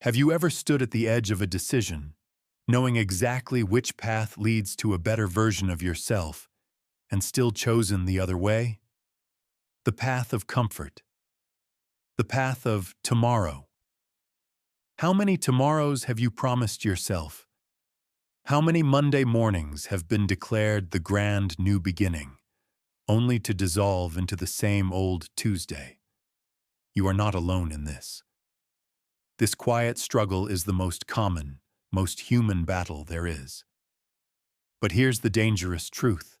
Have you ever stood at the edge of a decision, knowing exactly which path leads to a better version of yourself, and still chosen the other way? The path of comfort. The path of tomorrow. How many tomorrows have you promised yourself? How many Monday mornings have been declared the grand new beginning, only to dissolve into the same old Tuesday? You are not alone in this. This quiet struggle is the most common, most human battle there is. But here's the dangerous truth.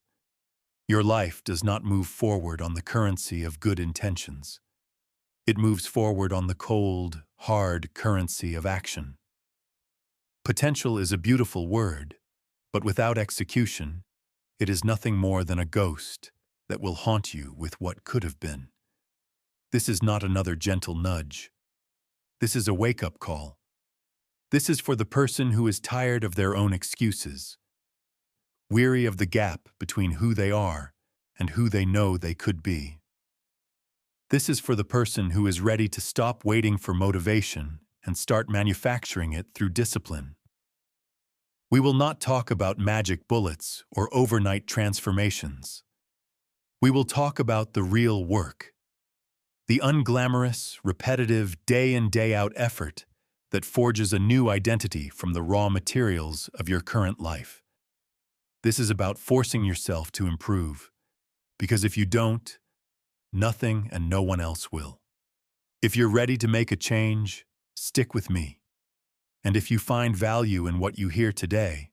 Your life does not move forward on the currency of good intentions. It moves forward on the cold, hard currency of action. Potential is a beautiful word, but without execution, it is nothing more than a ghost that will haunt you with what could have been. This is not another gentle nudge. This is a wake-up call. This is for the person who is tired of their own excuses, weary of the gap between who they are and who they know they could be. This is for the person who is ready to stop waiting for motivation and start manufacturing it through discipline. We will not talk about magic bullets or overnight transformations. We will talk about the real work, the unglamorous, repetitive, day-in, day-out effort that forges a new identity from the raw materials of your current life. This is about forcing yourself to improve, because if you don't, nothing and no one else will. If you're ready to make a change, stick with me. And if you find value in what you hear today,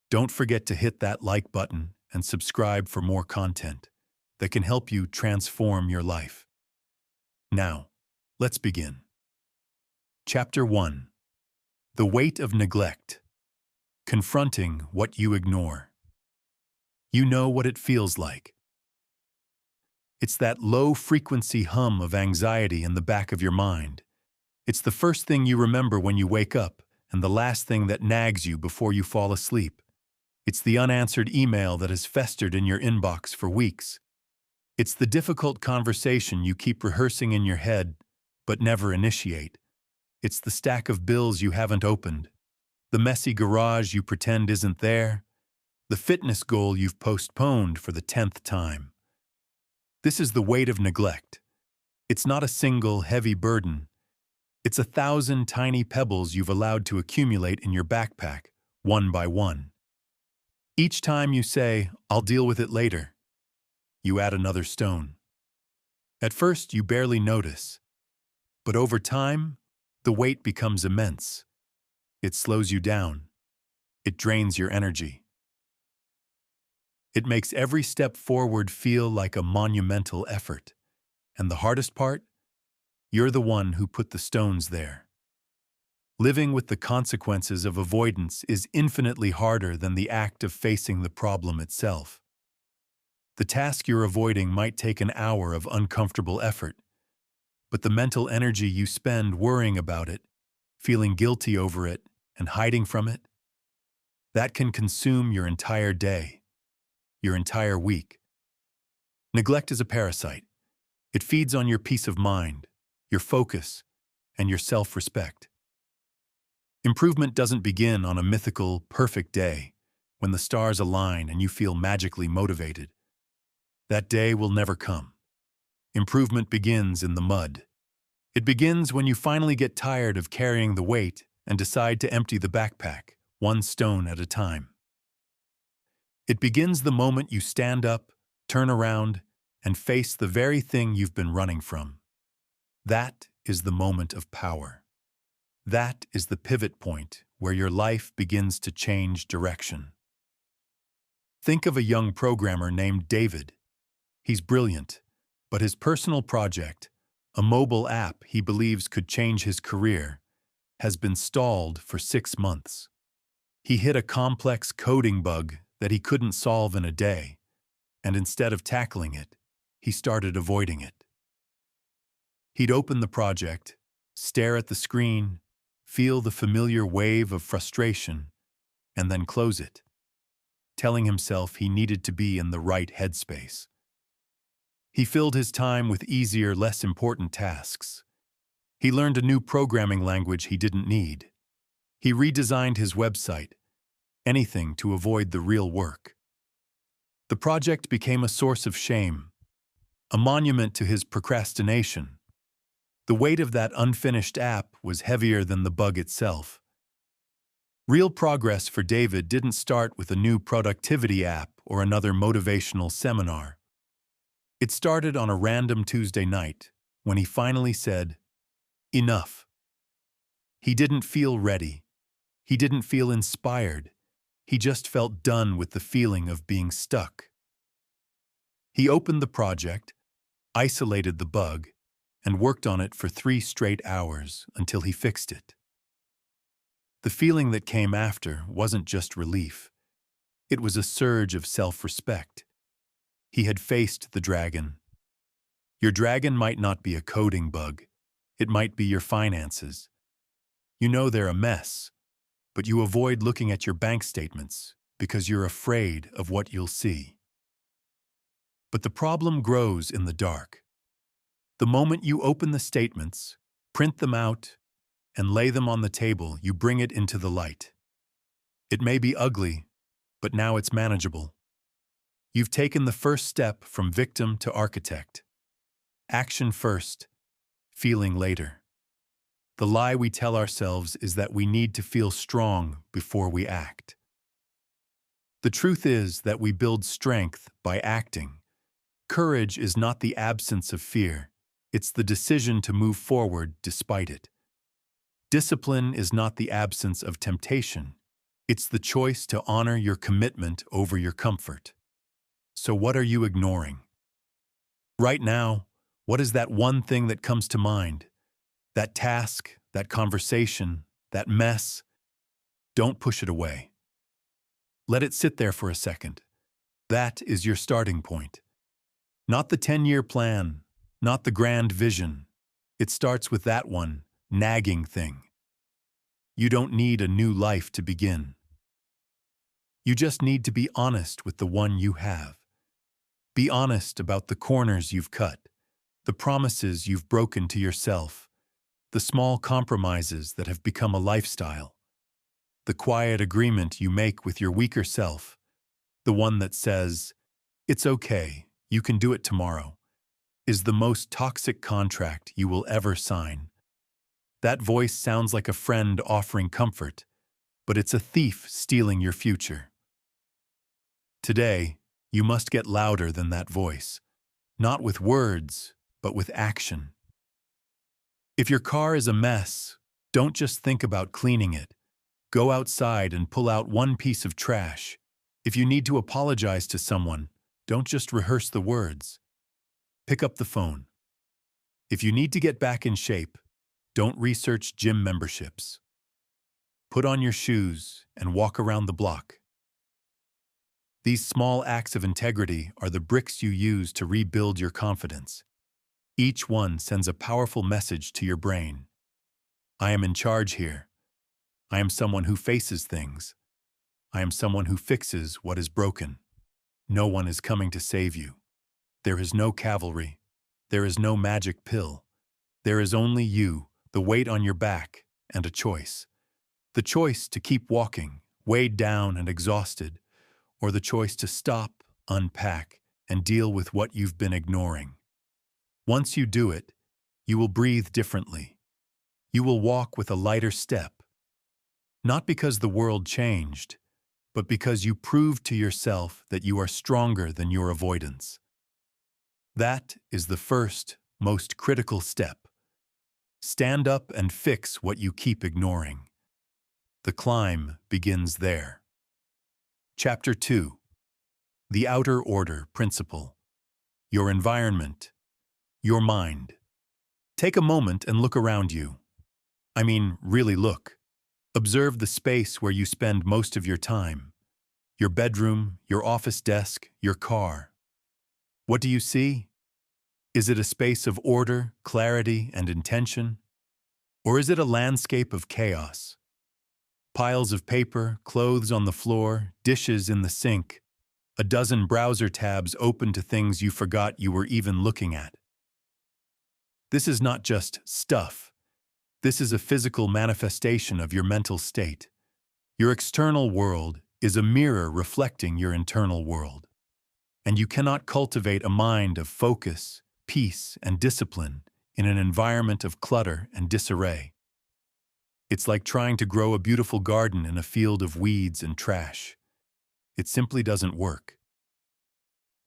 don't forget to hit that like button and subscribe for more content that can help you transform your life. Now, let's begin. Chapter 1. The Weight of Neglect. Confronting what you ignore. You know what it feels like. It's that low-frequency hum of anxiety in the back of your mind. It's the first thing you remember when you wake up and the last thing that nags you before you fall asleep. It's the unanswered email that has festered in your inbox for weeks. It's the difficult conversation you keep rehearsing in your head but never initiate. It's the stack of bills you haven't opened, the messy garage you pretend isn't there, the fitness goal you've postponed for the 10th time. This is the weight of neglect. It's not a single, heavy burden. It's 1,000 tiny pebbles you've allowed to accumulate in your backpack, one by one. Each time you say, "I'll deal with it later," you add another stone. At first, you barely notice. But over time, the weight becomes immense. It slows you down. It drains your energy. It makes every step forward feel like a monumental effort. And the hardest part? You're the one who put the stones there. Living with the consequences of avoidance is infinitely harder than the act of facing the problem itself. The task you're avoiding might take an hour of uncomfortable effort, but the mental energy you spend worrying about it, feeling guilty over it, and hiding from it, that can consume your entire day, your entire week. Neglect is a parasite. It feeds on your peace of mind, your focus, and your self-respect. Improvement doesn't begin on a mythical, perfect day when the stars align and you feel magically motivated. That day will never come. Improvement begins in the mud. It begins when you finally get tired of carrying the weight and decide to empty the backpack, one stone at a time. It begins the moment you stand up, turn around, and face the very thing you've been running from. That is the moment of power. That is the pivot point where your life begins to change direction. Think of a young programmer named David. He's brilliant, but his personal project, a mobile app he believes could change his career, has been stalled for 6 months. He hit a complex coding bug that he couldn't solve in a day, and instead of tackling it, he started avoiding it. He'd open the project, stare at the screen, feel the familiar wave of frustration, and then close it, telling himself he needed to be in the right headspace. He filled his time with easier, less important tasks. He learned a new programming language he didn't need. He redesigned his website, anything to avoid the real work. The project became a source of shame, a monument to his procrastination. The weight of that unfinished app was heavier than the bug itself. Real progress for David didn't start with a new productivity app or another motivational seminar. It started on a random Tuesday night when he finally said, "Enough." He didn't feel ready. He didn't feel inspired. He just felt done with the feeling of being stuck. He opened the project, isolated the bug, and worked on it for 3 straight hours until he fixed it. The feeling that came after wasn't just relief. It was a surge of self-respect. He had faced the dragon. Your dragon might not be a coding bug. It might be your finances. You know they're a mess, but you avoid looking at your bank statements because you're afraid of what you'll see. But the problem grows in the dark. The moment you open the statements, print them out, and lay them on the table, you bring it into the light. It may be ugly, but now it's manageable. You've taken the first step from victim to architect. Action first, feeling later. The lie we tell ourselves is that we need to feel strong before we act. The truth is that we build strength by acting. Courage is not the absence of fear. It's the decision to move forward despite it. Discipline is not the absence of temptation. It's the choice to honor your commitment over your comfort. So what are you ignoring? Right now, what is that one thing that comes to mind? That task, that conversation, that mess? Don't push it away. Let it sit there for a second. That is your starting point. Not the 10-year plan, not the grand vision. It starts with that one nagging thing. You don't need a new life to begin. You just need to be honest with the one you have. Be honest about the corners you've cut, the promises you've broken to yourself, the small compromises that have become a lifestyle, the quiet agreement you make with your weaker self, the one that says, "It's okay, you can do it tomorrow," is the most toxic contract you will ever sign. That voice sounds like a friend offering comfort, but it's a thief stealing your future. Today, you must get louder than that voice, not with words, but with action. If your car is a mess, don't just think about cleaning it. Go outside and pull out one piece of trash. If you need to apologize to someone, don't just rehearse the words. Pick up the phone. If you need to get back in shape, don't research gym memberships. Put on your shoes and walk around the block. These small acts of integrity are the bricks you use to rebuild your confidence. Each one sends a powerful message to your brain. I am in charge here. I am someone who faces things. I am someone who fixes what is broken. No one is coming to save you. There is no cavalry. There is no magic pill. There is only you, the weight on your back, and a choice. The choice to keep walking, weighed down and exhausted, or the choice to stop, unpack, and deal with what you've been ignoring. Once you do it, you will breathe differently. You will walk with a lighter step. Not because the world changed, but because you proved to yourself that you are stronger than your avoidance. That is the first, most critical step. Stand up and fix what you keep ignoring. The climb begins there. Chapter 2. The Outer Order Principle. Your environment. Your mind. Take a moment and look around you. I mean, really look. Observe the space where you spend most of your time. Your bedroom, your office desk, your car. What do you see? Is it a space of order, clarity, and intention? Or is it a landscape of chaos? Piles of paper, clothes on the floor, dishes in the sink, a dozen browser tabs open to things you forgot you were even looking at. This is not just stuff. This is a physical manifestation of your mental state. Your external world is a mirror reflecting your internal world. And you cannot cultivate a mind of focus, peace, and discipline in an environment of clutter and disarray. It's like trying to grow a beautiful garden in a field of weeds and trash. It simply doesn't work.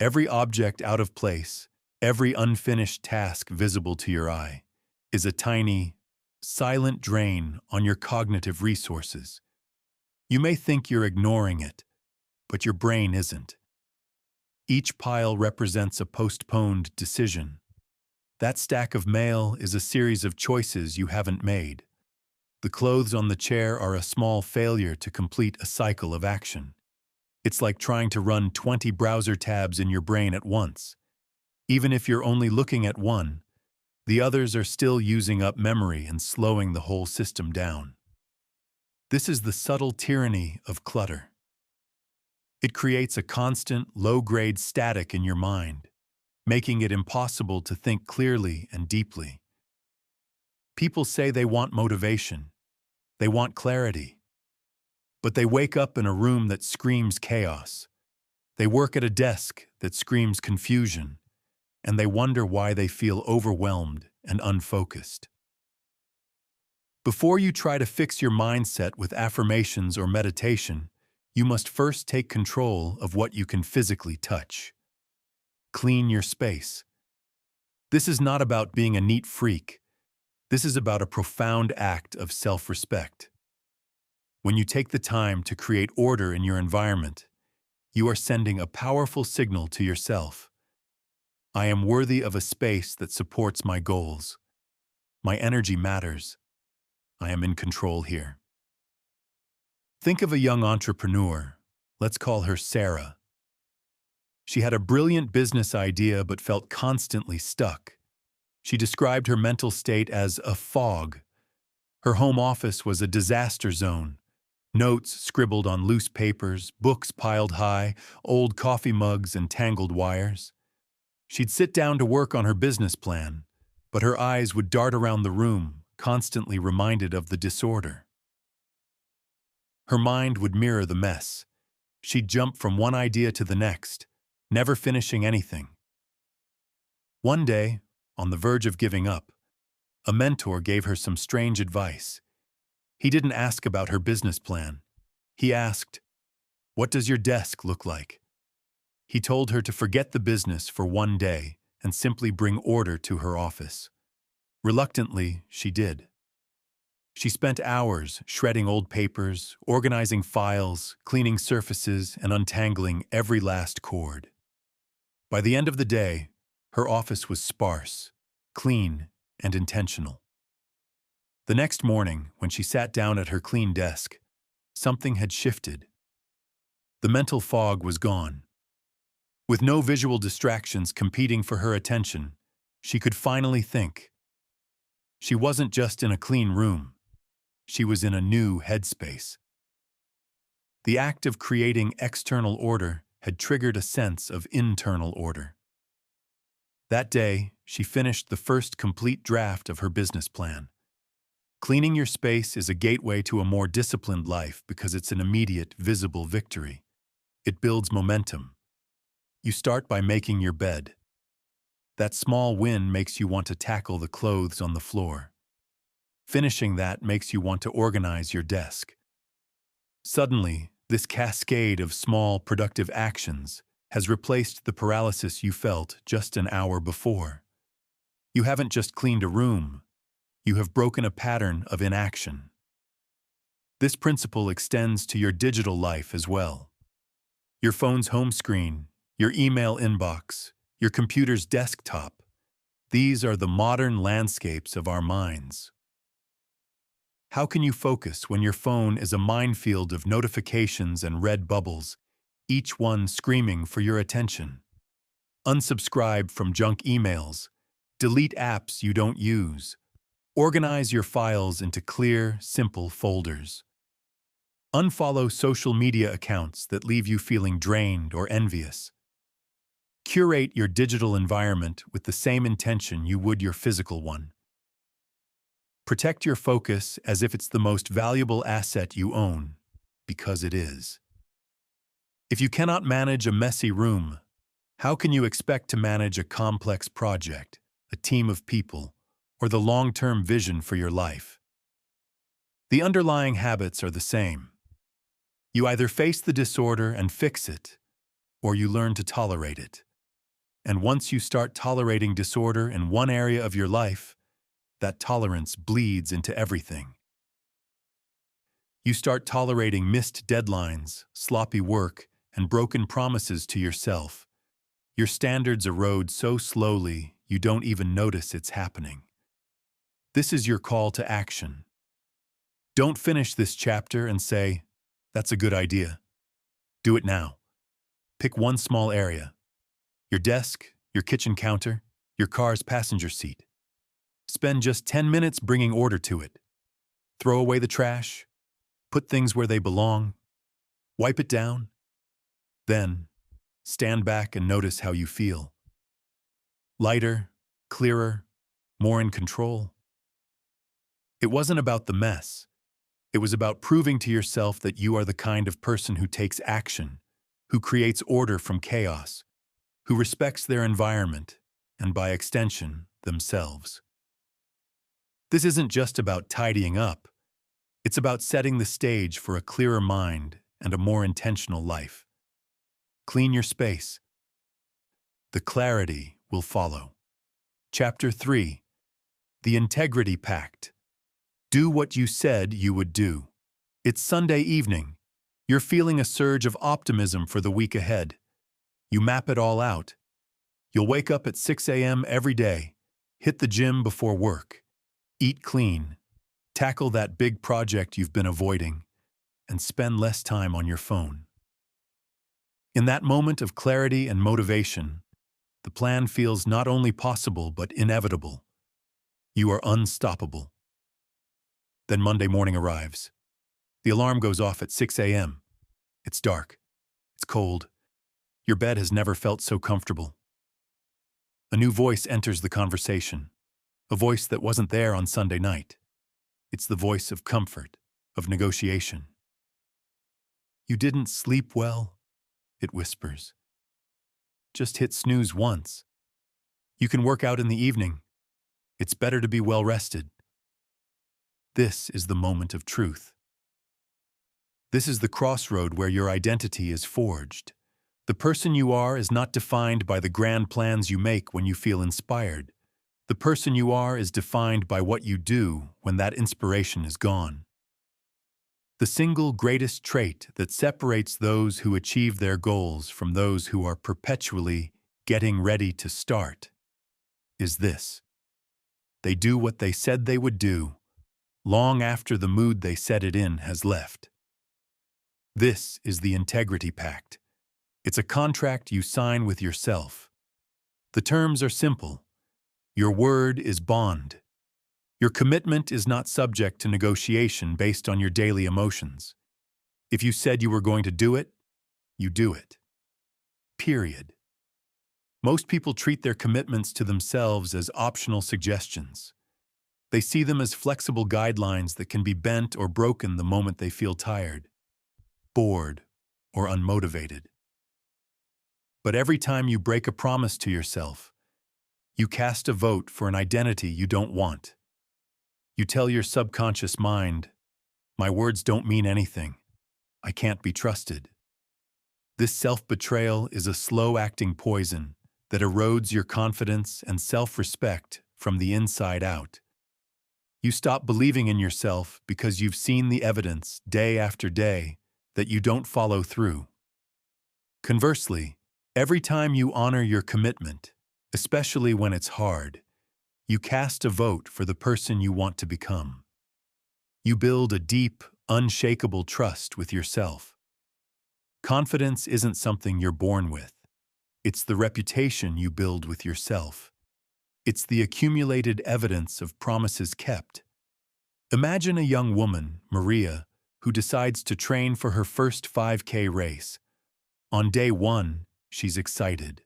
Every object out of place, every unfinished task visible to your eye, is a tiny, silent drain on your cognitive resources. You may think you're ignoring it, but your brain isn't. Each pile represents a postponed decision. That stack of mail is a series of choices you haven't made. The clothes on the chair are a small failure to complete a cycle of action. It's like trying to run 20 browser tabs in your brain at once. Even if you're only looking at one, the others are still using up memory and slowing the whole system down. This is the subtle tyranny of clutter. It creates a constant, low-grade static in your mind, making it impossible to think clearly and deeply. People say they want motivation, they want clarity, but they wake up in a room that screams chaos. They work at a desk that screams confusion, and they wonder why they feel overwhelmed and unfocused. Before you try to fix your mindset with affirmations or meditation, you must first take control of what you can physically touch. Clean your space. This is not about being a neat freak. This is about a profound act of self-respect. When you take the time to create order in your environment, you are sending a powerful signal to yourself. I am worthy of a space that supports my goals. My energy matters. I am in control here. Think of a young entrepreneur. Let's call her Sarah. She had a brilliant business idea but felt constantly stuck. She described her mental state as a fog. Her home office was a disaster zone. Notes scribbled on loose papers, books piled high, old coffee mugs and tangled wires. She'd sit down to work on her business plan, but her eyes would dart around the room, constantly reminded of the disorder. Her mind would mirror the mess. She'd jump from one idea to the next, never finishing anything. One day, on the verge of giving up, a mentor gave her some strange advice. He didn't ask about her business plan. He asked, "What does your desk look like?" He told her to forget the business for one day and simply bring order to her office. Reluctantly, she did. She spent hours shredding old papers, organizing files, cleaning surfaces, and untangling every last cord. By the end of the day, her office was sparse, clean, and intentional. The next morning, when she sat down at her clean desk, something had shifted. The mental fog was gone. With no visual distractions competing for her attention, she could finally think. She wasn't just in a clean room. She was in a new headspace. The act of creating external order had triggered a sense of internal order. That day, she finished the first complete draft of her business plan. Cleaning your space is a gateway to a more disciplined life because it's an immediate, visible victory. It builds momentum. You start by making your bed. That small win makes you want to tackle the clothes on the floor. Finishing that makes you want to organize your desk. Suddenly, this cascade of small, productive actions has replaced the paralysis you felt just an hour before. You haven't just cleaned a room. You have broken a pattern of inaction. This principle extends to your digital life as well. Your phone's home screen, your email inbox, your computer's desktop. These are the modern landscapes of our minds. How can you focus when your phone is a minefield of notifications and red bubbles, each one screaming for your attention? Unsubscribe from junk emails. Delete apps you don't use. Organize your files into clear, simple folders. Unfollow social media accounts that leave you feeling drained or envious. Curate your digital environment with the same intention you would your physical one. Protect your focus as if it's the most valuable asset you own, because it is. If you cannot manage a messy room, how can you expect to manage a complex project, a team of people, or the long-term vision for your life? The underlying habits are the same. You either face the disorder and fix it, or you learn to tolerate it. And once you start tolerating disorder in one area of your life, that tolerance bleeds into everything. You start tolerating missed deadlines, sloppy work, and broken promises to yourself. Your standards erode so slowly you don't even notice it's happening. This is your call to action. Don't finish this chapter and say, "That's a good idea." Do it now. Pick one small area. Your desk, your kitchen counter, your car's passenger seat. Spend just 10 minutes bringing order to it. Throw away the trash. Put things where they belong. Wipe it down. Then, stand back and notice how you feel. Lighter, clearer, more in control. It wasn't about the mess. It was about proving to yourself that you are the kind of person who takes action, who creates order from chaos, who respects their environment, and by extension, themselves. This isn't just about tidying up. It's about setting the stage for a clearer mind and a more intentional life. Clean your space. The clarity will follow. Chapter 3. The Integrity Pact. Do what you said you would do. It's Sunday evening. You're feeling a surge of optimism for the week ahead. You map it all out. You'll wake up at 6 a.m. every day, hit the gym before work, eat clean, tackle that big project you've been avoiding, and spend less time on your phone. In that moment of clarity and motivation, the plan feels not only possible but inevitable. You are unstoppable. Then Monday morning arrives. The alarm goes off at 6 a.m. It's dark. It's cold. Your bed has never felt so comfortable. A new voice enters the conversation, a voice that wasn't there on Sunday night. It's the voice of comfort, of negotiation. "You didn't sleep well," it whispers. "Just hit snooze once. You can work out in the evening. It's better to be well rested." This is the moment of truth. This is the crossroad where your identity is forged. The person you are is not defined by the grand plans you make when you feel inspired. The person you are is defined by what you do when that inspiration is gone. The single greatest trait that separates those who achieve their goals from those who are perpetually getting ready to start is this: they do what they said they would do, long after the mood they set it in has left. This is the Integrity Pact. It's a contract you sign with yourself. The terms are simple. Your word is bond. Your commitment is not subject to negotiation based on your daily emotions. If you said you were going to do it, you do it. Period. Most people treat their commitments to themselves as optional suggestions. They see them as flexible guidelines that can be bent or broken the moment they feel tired, bored, or unmotivated. But every time you break a promise to yourself, you cast a vote for an identity you don't want. You tell your subconscious mind, "My words don't mean anything. I can't be trusted." This self-betrayal is a slow-acting poison that erodes your confidence and self-respect from the inside out. You stop believing in yourself because you've seen the evidence day after day that you don't follow through. Conversely, every time you honor your commitment, especially when it's hard, you cast a vote for the person you want to become. You build a deep, unshakable trust with yourself. Confidence isn't something you're born with. It's the reputation you build with yourself. It's the accumulated evidence of promises kept. Imagine a young woman, Maria, who decides to train for her first 5K race. On day 1, she's excited.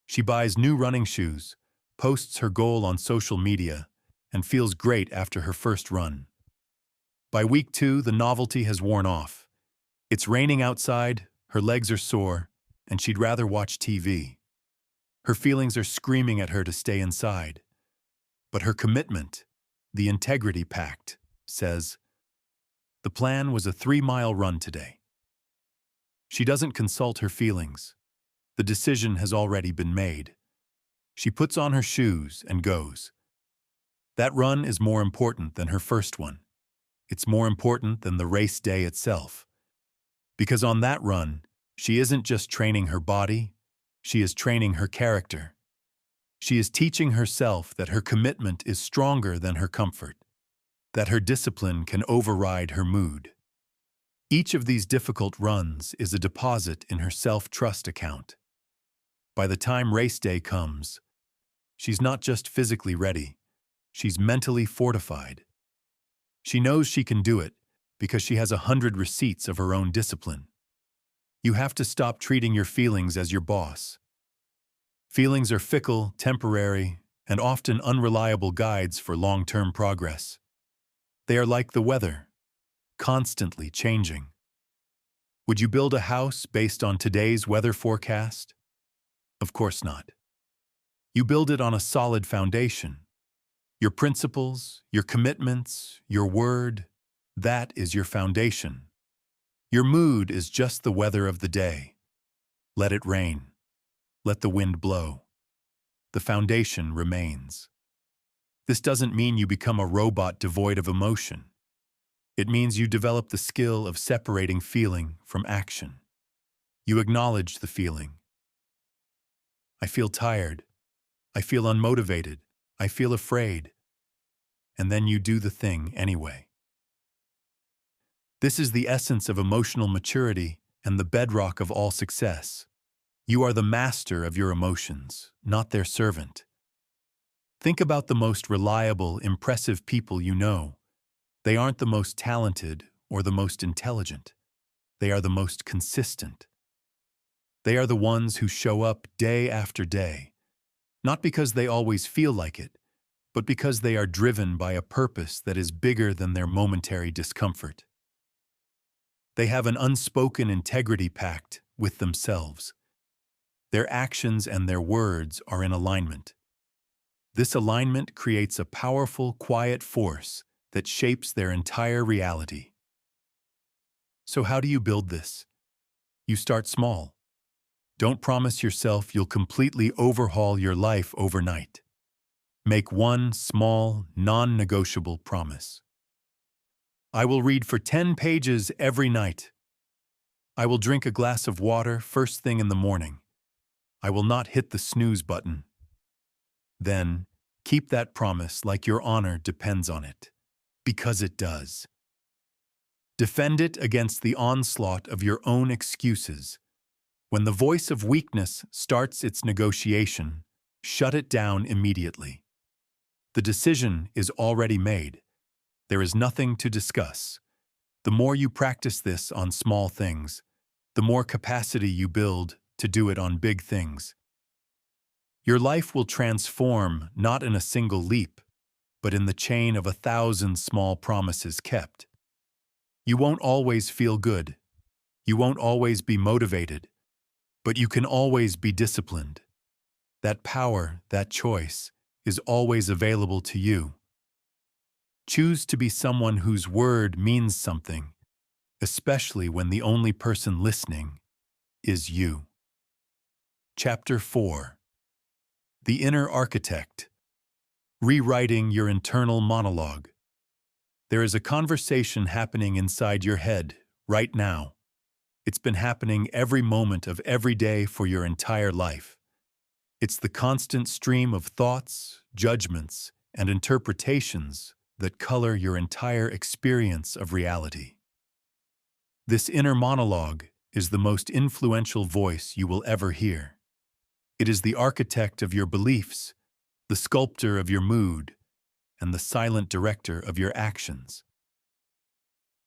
She buys new running shoes, posts her goal on social media, and feels great after her first run. By week 2, the novelty has worn off. It's raining outside, her legs are sore, and she'd rather watch TV. Her feelings are screaming at her to stay inside. But her commitment, the integrity pact, says, the plan was a 3-mile run today. She doesn't consult her feelings. The decision has already been made. She puts on her shoes and goes. That run is more important than her first one. It's more important than the race day itself. Because on that run, she isn't just training her body, she is training her character. She is teaching herself that her commitment is stronger than her comfort, that her discipline can override her mood. Each of these difficult runs is a deposit in her self-trust account. By the time race day comes, she's not just physically ready, she's mentally fortified. She knows she can do it because she has 100 receipts of her own discipline. You have to stop treating your feelings as your boss. Feelings are fickle, temporary, and often unreliable guides for long-term progress. They are like the weather, constantly changing. Would you build a house based on today's weather forecast? Of course not. You build it on a solid foundation. Your principles, your commitments, your word, that is your foundation. Your mood is just the weather of the day. Let it rain. Let the wind blow. The foundation remains. This doesn't mean you become a robot devoid of emotion. It means you develop the skill of separating feeling from action. You acknowledge the feeling. I feel tired. I feel unmotivated. I feel afraid. And then you do the thing anyway. This is the essence of emotional maturity and the bedrock of all success. You are the master of your emotions, not their servant. Think about the most reliable, impressive people you know. They aren't the most talented or the most intelligent. They are the most consistent. They are the ones who show up day after day, not because they always feel like it, but because they are driven by a purpose that is bigger than their momentary discomfort. They have an unspoken integrity pact with themselves. Their actions and their words are in alignment. This alignment creates a powerful, quiet force that shapes their entire reality. So how do you build this? You start small. Don't promise yourself you'll completely overhaul your life overnight. Make one small, non-negotiable promise. I will read for 10 pages every night. I will drink a glass of water first thing in the morning. I will not hit the snooze button. Then, keep that promise like your honor depends on it, because it does. Defend it against the onslaught of your own excuses. When the voice of weakness starts its negotiation, shut it down immediately. The decision is already made. There is nothing to discuss. The more you practice this on small things, the more capacity you build to do it on big things. Your life will transform not in a single leap, but in the chain of 1,000 small promises kept. You won't always feel good. You won't always be motivated, but you can always be disciplined. That power, that choice, is always available to you. Choose to be someone whose word means something, especially when the only person listening is you. Chapter 4. The Inner Architect. Rewriting your internal monologue. There is a conversation happening inside your head right now. It's been happening every moment of every day for your entire life. It's the constant stream of thoughts, judgments, and interpretations that color your entire experience of reality. This inner monologue is the most influential voice you will ever hear. It is the architect of your beliefs, the sculptor of your mood, and the silent director of your actions.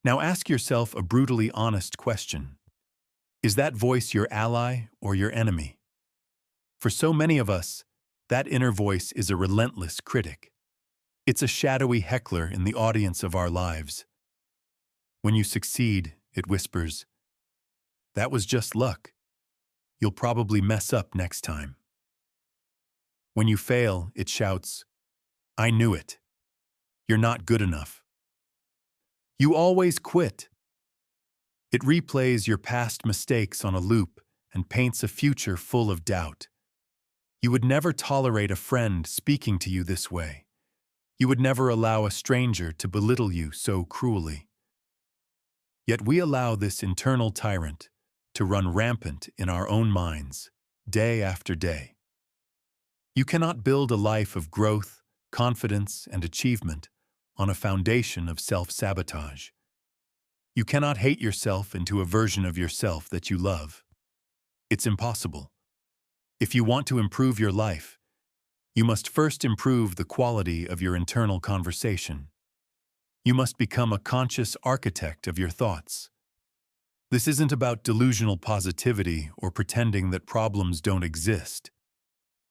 Now ask yourself a brutally honest question. Is that voice your ally or your enemy? For so many of us, that inner voice is a relentless critic. It's a shadowy heckler in the audience of our lives. When you succeed, it whispers, "That was just luck. You'll probably mess up next time." When you fail, it shouts, "I knew it. You're not good enough. You always quit." It replays your past mistakes on a loop and paints a future full of doubt. You would never tolerate a friend speaking to you this way. You would never allow a stranger to belittle you so cruelly. Yet we allow this internal tyrant to run rampant in our own minds, day after day. You cannot build a life of growth, confidence, and achievement on a foundation of self-sabotage. You cannot hate yourself into a version of yourself that you love. It's impossible. If you want to improve your life, you must first improve the quality of your internal conversation. You must become a conscious architect of your thoughts. This isn't about delusional positivity or pretending that problems don't exist.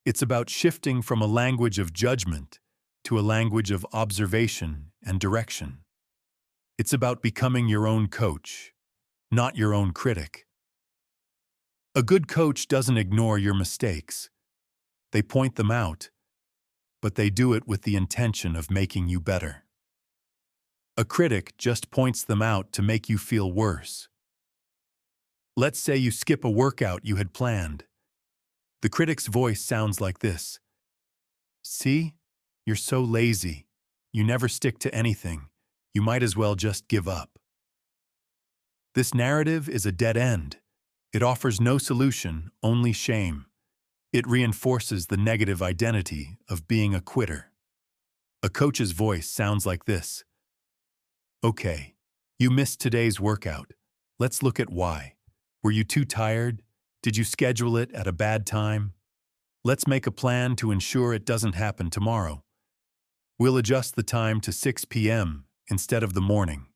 It's about shifting from a language of judgment to a language of observation and direction. It's about becoming your own coach, not your own critic. A good coach doesn't ignore your mistakes. They point them out, but they do it with the intention of making you better. A critic just points them out to make you feel worse. Let's say you skip a workout you had planned. The critic's voice sounds like this: "See? You're so lazy. You never stick to anything. You might as well just give up." This narrative is a dead end. It offers no solution, only shame. It reinforces the negative identity of being a quitter. A coach's voice sounds like this: "Okay, you missed today's workout. Let's look at why. Were you too tired? Did you schedule it at a bad time? Let's make a plan to ensure it doesn't happen tomorrow. We'll adjust the time to 6 p.m. instead of the morning.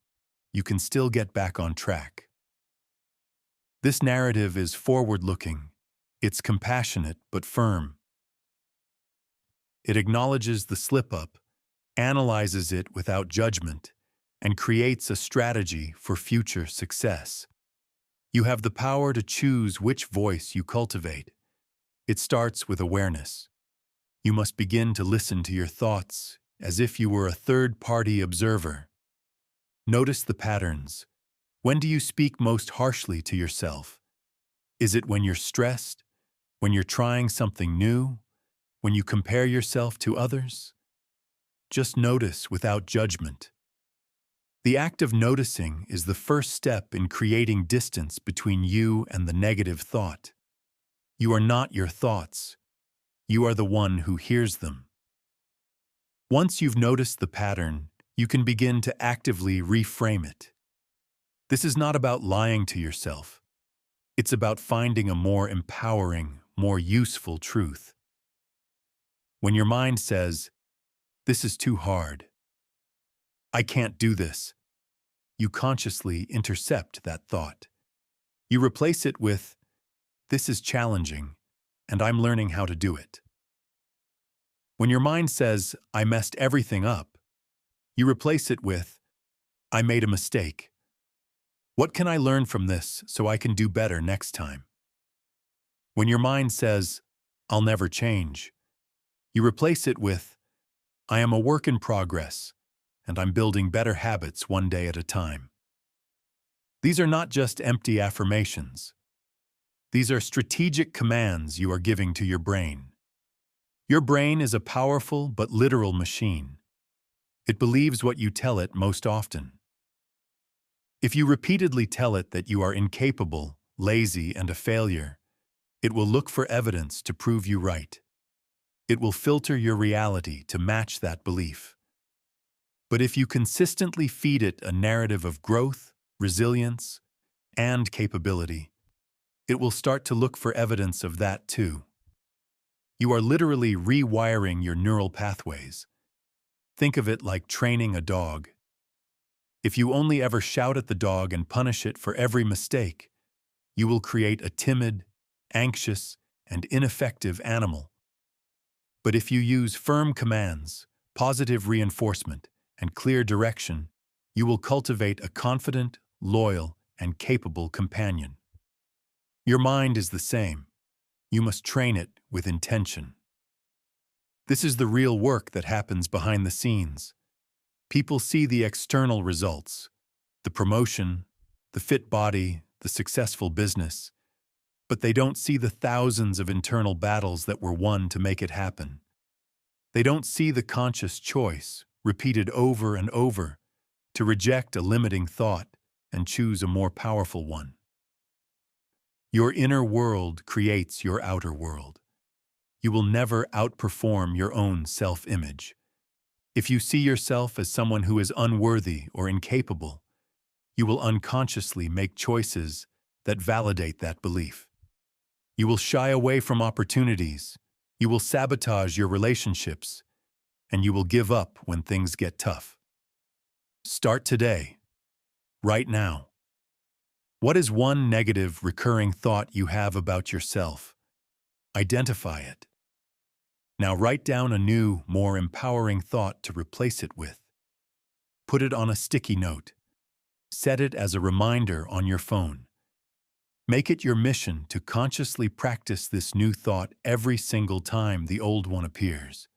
You can still get back on track." This narrative is forward-looking. It's compassionate but firm. It acknowledges the slip-up, analyzes it without judgment, and creates a strategy for future success. You have the power to choose which voice you cultivate. It starts with awareness. You must begin to listen to your thoughts as if you were a third-party observer. Notice the patterns. When do you speak most harshly to yourself? Is it when you're stressed? When you're trying something new? When you compare yourself to others? Just notice without judgment. The act of noticing is the first step in creating distance between you and the negative thought. You are not your thoughts. You are the one who hears them. Once you've noticed the pattern, you can begin to actively reframe it. This is not about lying to yourself. It's about finding a more empowering, more useful truth. When your mind says, "This is too hard. I can't do this," you consciously intercept that thought. You replace it with, "This is challenging, and I'm learning how to do it." When your mind says, "I messed everything up," you replace it with, "I made a mistake. What can I learn from this so I can do better next time?" When your mind says, "I'll never change," you replace it with, "I am a work in progress, and I'm building better habits one day at a time." These are not just empty affirmations. These are strategic commands you are giving to your brain. Your brain is a powerful but literal machine. It believes what you tell it most often. If you repeatedly tell it that you are incapable, lazy, and a failure, it will look for evidence to prove you right. It will filter your reality to match that belief. But if you consistently feed it a narrative of growth, resilience, and capability, it will start to look for evidence of that too. You are literally rewiring your neural pathways. Think of it like training a dog. If you only ever shout at the dog and punish it for every mistake, you will create a timid, anxious, and ineffective animal. But if you use firm commands, positive reinforcement, and clear direction, you will cultivate a confident, loyal, and capable companion. Your mind is the same. You must train it with intention. This is the real work that happens behind the scenes. People see the external results, the promotion, the fit body, the successful business, but they don't see the thousands of internal battles that were won to make it happen. They don't see the conscious choice, repeated over and over, to reject a limiting thought and choose a more powerful one. Your inner world creates your outer world. You will never outperform your own self-image. If you see yourself as someone who is unworthy or incapable, you will unconsciously make choices that validate that belief. You will shy away from opportunities, you will sabotage your relationships, and you will give up when things get tough. Start today, right now. What is one negative, recurring thought you have about yourself? Identify it. Now write down a new, more empowering thought to replace it with. Put it on a sticky note. Set it as a reminder on your phone. Make it your mission to consciously practice this new thought every single time the old one appears.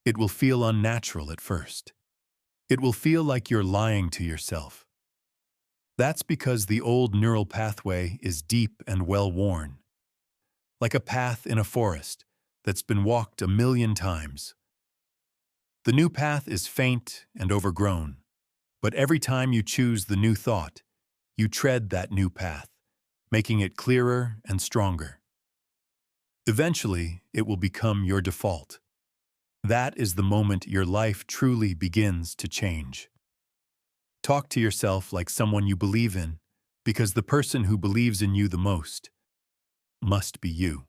It will feel unnatural at first. It will feel like you're lying to yourself. That's because the old neural pathway is deep and well-worn, like a path in a forest that's been walked 1,000,000 times. The new path is faint and overgrown, but every time you choose the new thought, you tread that new path, making it clearer and stronger. Eventually, it will become your default. That is the moment your life truly begins to change. Talk to yourself like someone you believe in, because the person who believes in you the most must be you.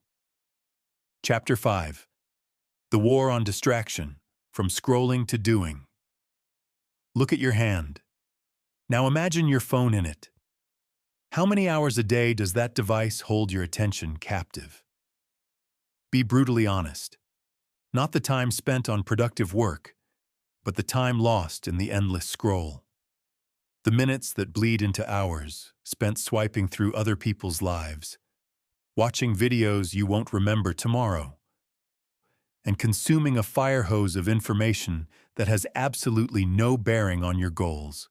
Chapter 5. The War on Distraction, From Scrolling to Doing. Look at your hand. Now imagine your phone in it. How many hours a day does that device hold your attention captive? Be brutally honest. Not the time spent on productive work, but the time lost in the endless scroll. The minutes that bleed into hours, spent swiping through other people's lives, watching videos you won't remember tomorrow, and consuming a fire hose of information that has absolutely no bearing on your goals.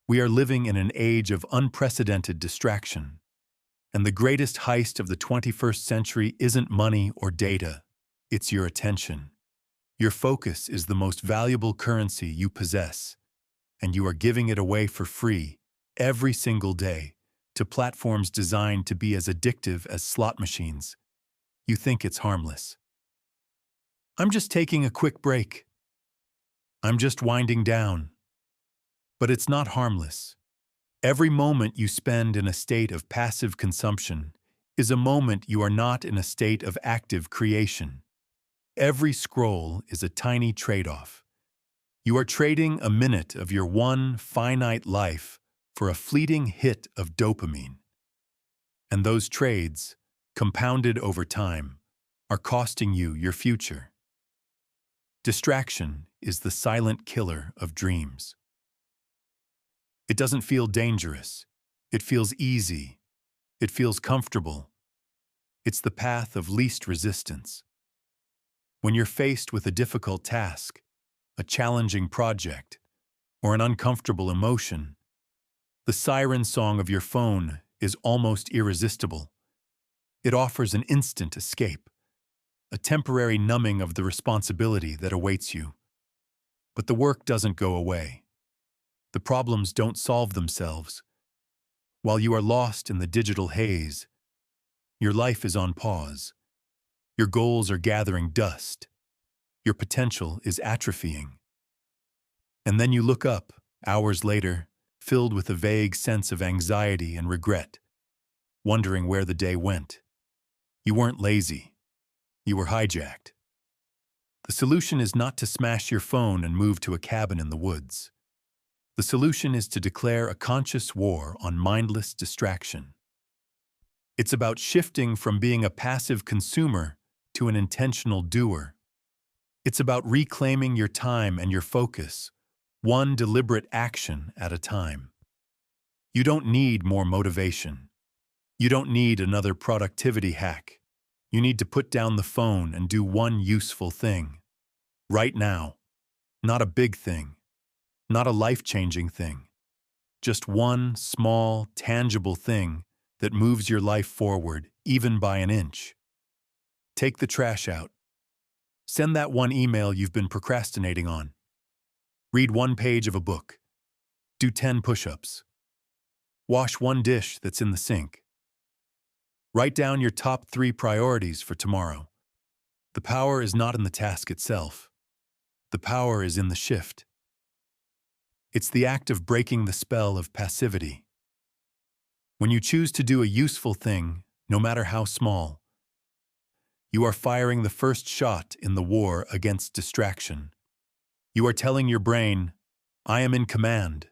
We are living in an age of unprecedented distraction, and the greatest heist of the 21st century isn't money or data, it's your attention. Your focus is the most valuable currency you possess, and you are giving it away for free every single day to platforms designed to be as addictive as slot machines. You think it's harmless. I'm just taking a quick break. I'm just winding down. But it's not harmless. Every moment you spend in a state of passive consumption is a moment you are not in a state of active creation. Every scroll is a tiny trade-off. You are trading a minute of your one finite life for a fleeting hit of dopamine. And those trades, compounded over time, are costing you your future. Distraction is the silent killer of dreams. It doesn't feel dangerous. It feels easy. It feels comfortable. It's the path of least resistance. When you're faced with a difficult task, a challenging project, or an uncomfortable emotion, the siren song of your phone is almost irresistible. It offers an instant escape, a temporary numbing of the responsibility that awaits you. But the work doesn't go away. The problems don't solve themselves. While you are lost in the digital haze, your life is on pause. Your goals are gathering dust. Your potential is atrophying. And then you look up, hours later, filled with a vague sense of anxiety and regret, wondering where the day went. You weren't lazy. You were hijacked. The solution is not to smash your phone and move to a cabin in the woods. The solution is to declare a conscious war on mindless distraction. It's about shifting from being a passive consumer to an intentional doer. It's about reclaiming your time and your focus, one deliberate action at a time. You don't need more motivation. You don't need another productivity hack. You need to put down the phone and do one useful thing. Right now. Not a big thing. Not a life-changing thing. Just one small, tangible thing that moves your life forward, even by an inch. Take the trash out. Send that one email you've been procrastinating on. Read one page of a book. Do 10 push-ups. Wash one dish that's in the sink. Write down your top 3 priorities for tomorrow. The power is not in the task itself. The power is in the shift. It's the act of breaking the spell of passivity. When you choose to do a useful thing, no matter how small, you are firing the first shot in the war against distraction. You are telling your brain, I am in command,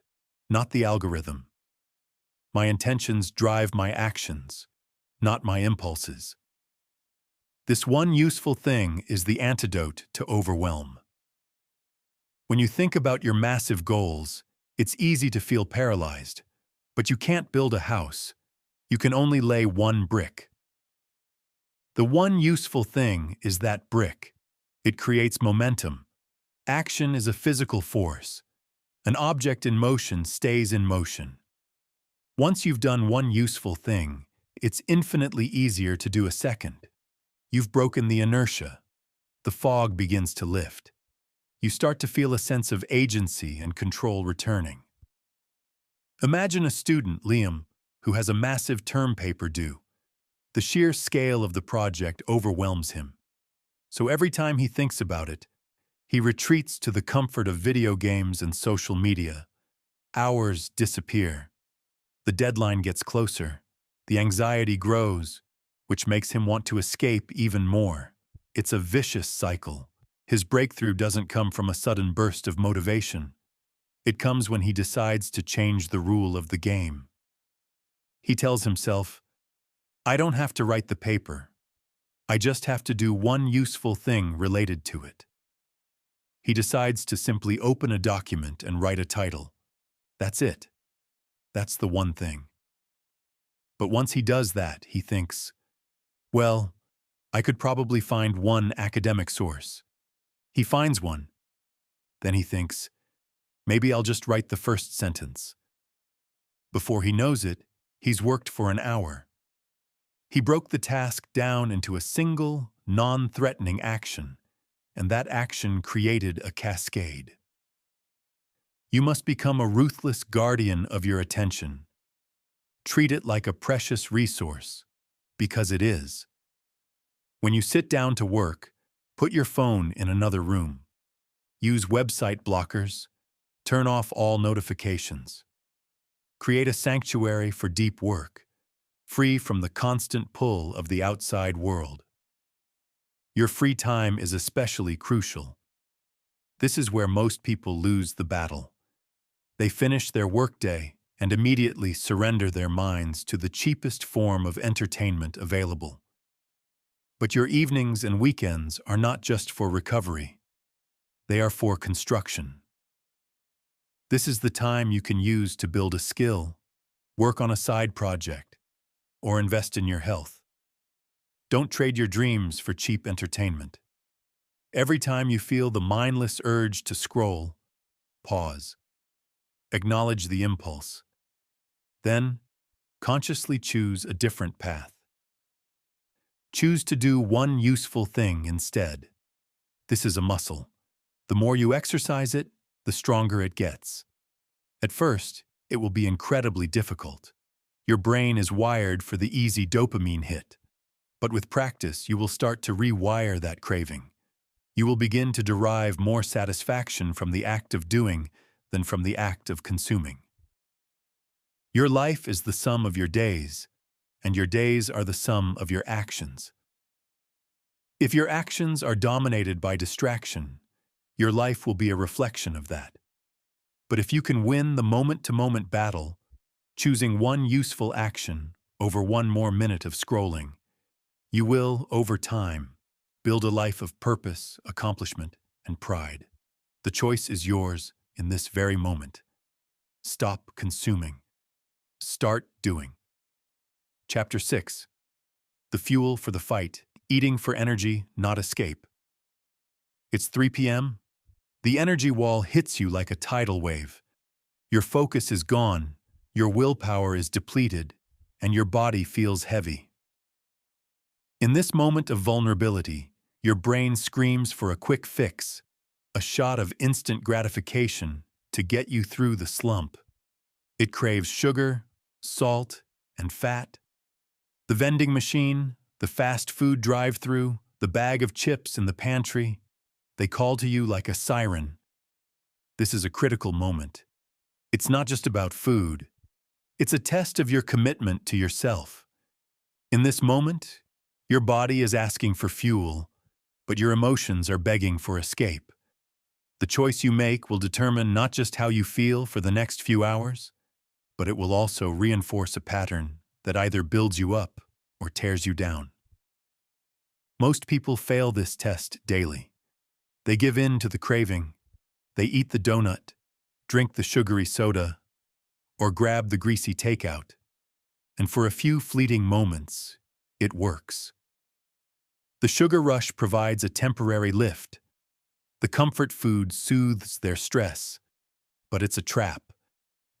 not the algorithm. My intentions drive my actions, not my impulses. This one useful thing is the antidote to overwhelm. When you think about your massive goals, it's easy to feel paralyzed, but you can't build a house. You can only lay one brick. The one useful thing is that brick. It creates momentum. Action is a physical force. An object in motion stays in motion. Once you've done one useful thing, it's infinitely easier to do a second. You've broken the inertia. The fog begins to lift. You start to feel a sense of agency and control returning. Imagine a student, Liam, who has a massive term paper due. The sheer scale of the project overwhelms him. So every time he thinks about it, he retreats to the comfort of video games and social media. Hours disappear. The deadline gets closer. The anxiety grows, which makes him want to escape even more. It's a vicious cycle. His breakthrough doesn't come from a sudden burst of motivation. It comes when he decides to change the rule of the game. He tells himself, I don't have to write the paper. I just have to do one useful thing related to it. He decides to simply open a document and write a title. That's it. That's the one thing. But once he does that, he thinks, well, I could probably find one academic source. He finds one. Then he thinks, maybe I'll just write the first sentence. Before he knows it, he's worked for an hour. He broke the task down into a single, non-threatening action, and that action created a cascade. You must become a ruthless guardian of your attention. Treat it like a precious resource, because it is. When you sit down to work, put your phone in another room. Use website blockers. Turn off all notifications. Create a sanctuary for deep work, free from the constant pull of the outside world. Your free time is especially crucial. This is where most people lose the battle. They finish their workday and immediately surrender their minds to the cheapest form of entertainment available. But your evenings and weekends are not just for recovery. They are for construction. This is the time you can use to build a skill, work on a side project, or invest in your health. Don't trade your dreams for cheap entertainment. Every time you feel the mindless urge to scroll, pause. Acknowledge the impulse. Then, consciously choose a different path. Choose to do one useful thing instead. This is a muscle. The more you exercise it, the stronger it gets. At first, it will be incredibly difficult. Your brain is wired for the easy dopamine hit. But with practice, you will start to rewire that craving. You will begin to derive more satisfaction from the act of doing than from the act of consuming. Your life is the sum of your days, and your days are the sum of your actions. If your actions are dominated by distraction, your life will be a reflection of that. But if you can win the moment-to-moment battle, choosing one useful action over one more minute of scrolling, you will, over time, build a life of purpose, accomplishment, and pride. The choice is yours in this very moment. Stop consuming. Start doing. Chapter 6. The fuel for the fight. Eating for energy, not escape. It's 3 p.m. The energy wall hits you like a tidal wave. Your focus is gone, your willpower is depleted, and your body feels heavy. In this moment of vulnerability, your brain screams for a quick fix, a shot of instant gratification to get you through the slump. It craves sugar, salt, and fat. The vending machine, the fast food drive-thru, the bag of chips in the pantry, they call to you like a siren. This is a critical moment. It's not just about food. It's a test of your commitment to yourself. In this moment, your body is asking for fuel, but your emotions are begging for escape. The choice you make will determine not just how you feel for the next few hours, but it will also reinforce a pattern that either builds you up or tears you down. Most people fail this test daily. They give in to the craving. They eat the donut, drink the sugary soda, or grab the greasy takeout. And for a few fleeting moments, it works. The sugar rush provides a temporary lift. The comfort food soothes their stress. But it's a trap.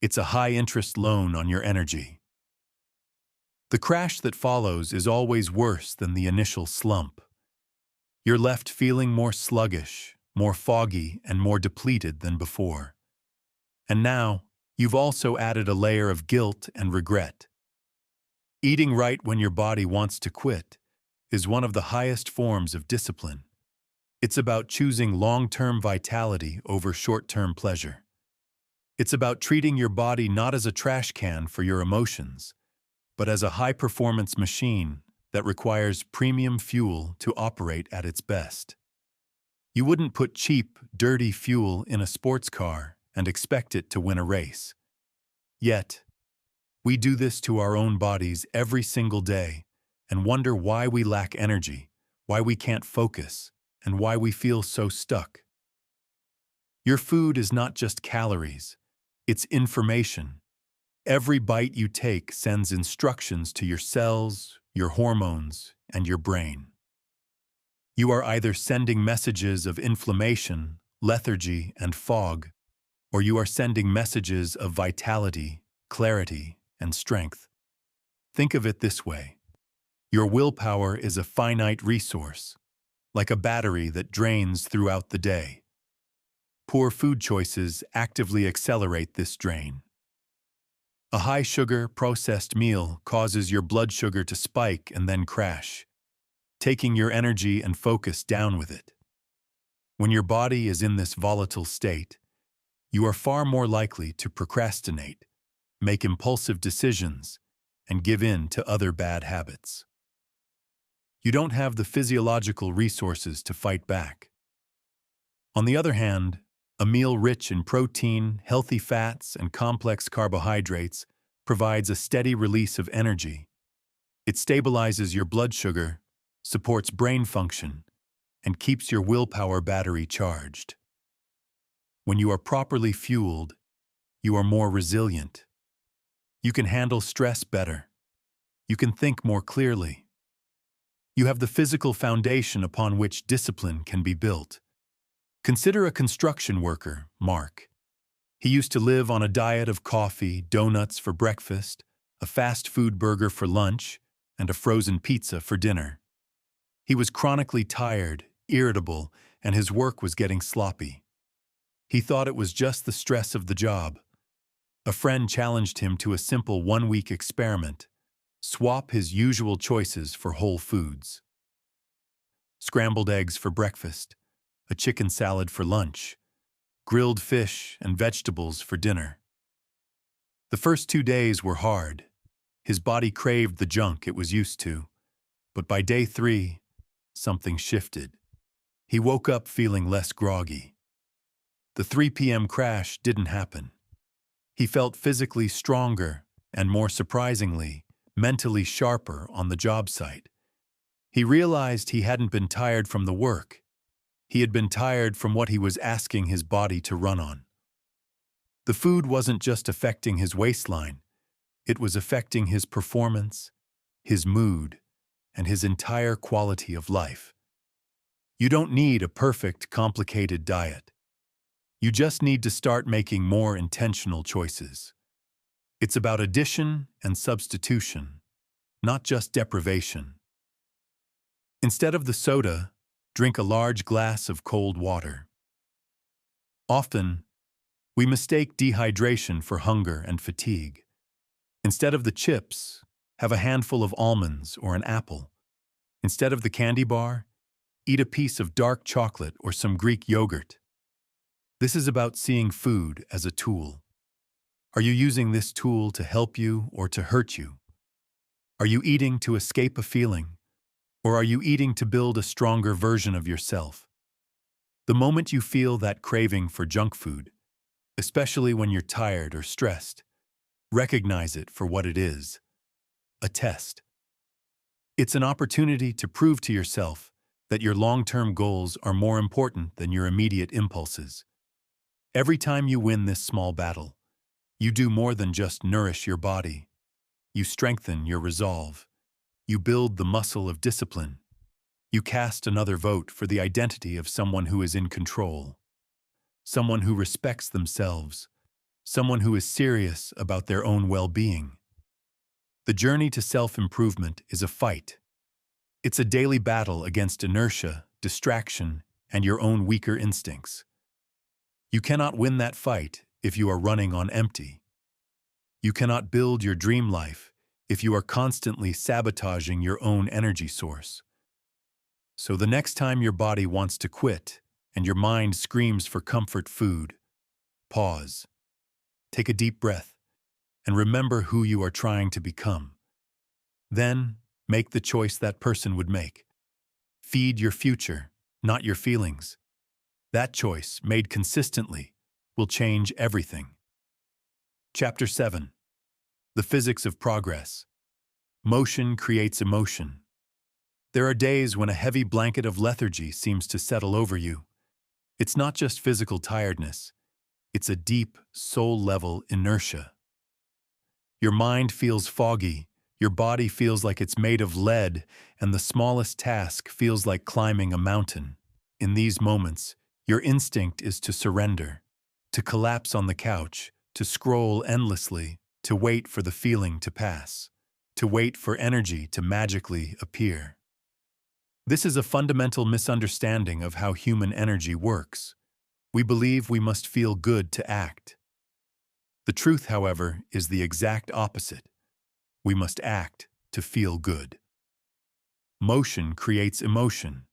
It's a high-interest loan on your energy. The crash that follows is always worse than the initial slump. You're left feeling more sluggish, more foggy, and more depleted than before. And now, you've also added a layer of guilt and regret. Eating right when your body wants to quit is one of the highest forms of discipline. It's about choosing long-term vitality over short-term pleasure. It's about treating your body not as a trash can for your emotions, but as a high-performance machine that requires premium fuel to operate at its best. You wouldn't put cheap, dirty fuel in a sports car and expect it to win a race. Yet, we do this to our own bodies every single day and wonder why we lack energy, why we can't focus, and why we feel so stuck. Your food is not just calories, it's information. Every bite you take sends instructions to your cells, your hormones, and your brain. You are either sending messages of inflammation, lethargy, and fog, or you are sending messages of vitality, clarity, and strength. Think of it this way. Your willpower is a finite resource, like a battery that drains throughout the day. Poor food choices actively accelerate this drain. A high-sugar, processed meal causes your blood sugar to spike and then crash, taking your energy and focus down with it. When your body is in this volatile state, you are far more likely to procrastinate, make impulsive decisions, and give in to other bad habits. You don't have the physiological resources to fight back. On the other hand, a meal rich in protein, healthy fats, and complex carbohydrates provides a steady release of energy. It stabilizes your blood sugar, supports brain function, and keeps your willpower battery charged. When you are properly fueled, you are more resilient. You can handle stress better. You can think more clearly. You have the physical foundation upon which discipline can be built. Consider a construction worker, Mark. He used to live on a diet of coffee, donuts for breakfast, a fast food burger for lunch, and a frozen pizza for dinner. He was chronically tired, irritable, and his work was getting sloppy. He thought it was just the stress of the job. A friend challenged him to a simple one-week experiment: swap his usual choices for whole foods. Scrambled eggs for breakfast, a chicken salad for lunch, grilled fish and vegetables for dinner. The first 2 days were hard. His body craved the junk it was used to. But by day 3, something shifted. He woke up feeling less groggy. The 3 p.m. crash didn't happen. He felt physically stronger and, more surprisingly, mentally sharper on the job site. He realized he hadn't been tired from the work. He had been tired from what he was asking his body to run on. The food wasn't just affecting his waistline, it was affecting his performance, his mood, and his entire quality of life. You don't need a perfect, complicated diet. You just need to start making more intentional choices. It's about addition and substitution, not just deprivation. Instead of the soda, drink a large glass of cold water. Often, we mistake dehydration for hunger and fatigue. Instead of the chips, have a handful of almonds or an apple. Instead of the candy bar, eat a piece of dark chocolate or some Greek yogurt. This is about seeing food as a tool. Are you using this tool to help you or to hurt you? Are you eating to escape a feeling, or are you eating to build a stronger version of yourself? The moment you feel that craving for junk food, especially when you're tired or stressed, recognize it for what it is: a test. It's an opportunity to prove to yourself that your long-term goals are more important than your immediate impulses. Every time you win this small battle, you do more than just nourish your body. You strengthen your resolve. You build the muscle of discipline. You cast another vote for the identity of someone who is in control, someone who respects themselves, someone who is serious about their own well-being. The journey to self-improvement is a fight. It's a daily battle against inertia, distraction, and your own weaker instincts. You cannot win that fight if you are running on empty. You cannot build your dream life if you are constantly sabotaging your own energy source. So the next time your body wants to quit and your mind screams for comfort food, pause, take a deep breath, and remember who you are trying to become. Then, make the choice that person would make. Feed your future, not your feelings. That choice, made consistently, will change everything. Chapter 7. The Physics of Progress. Motion creates emotion. There are days when a heavy blanket of lethargy seems to settle over you. It's not just physical tiredness. It's a deep, soul-level inertia. Your mind feels foggy, your body feels like it's made of lead, and the smallest task feels like climbing a mountain. In these moments, your instinct is to surrender, to collapse on the couch, to scroll endlessly, to wait for the feeling to pass, to wait for energy to magically appear. This is a fundamental misunderstanding of how human energy works. We believe we must feel good to act. The truth, however, is the exact opposite. We must act to feel good. Motion creates emotion.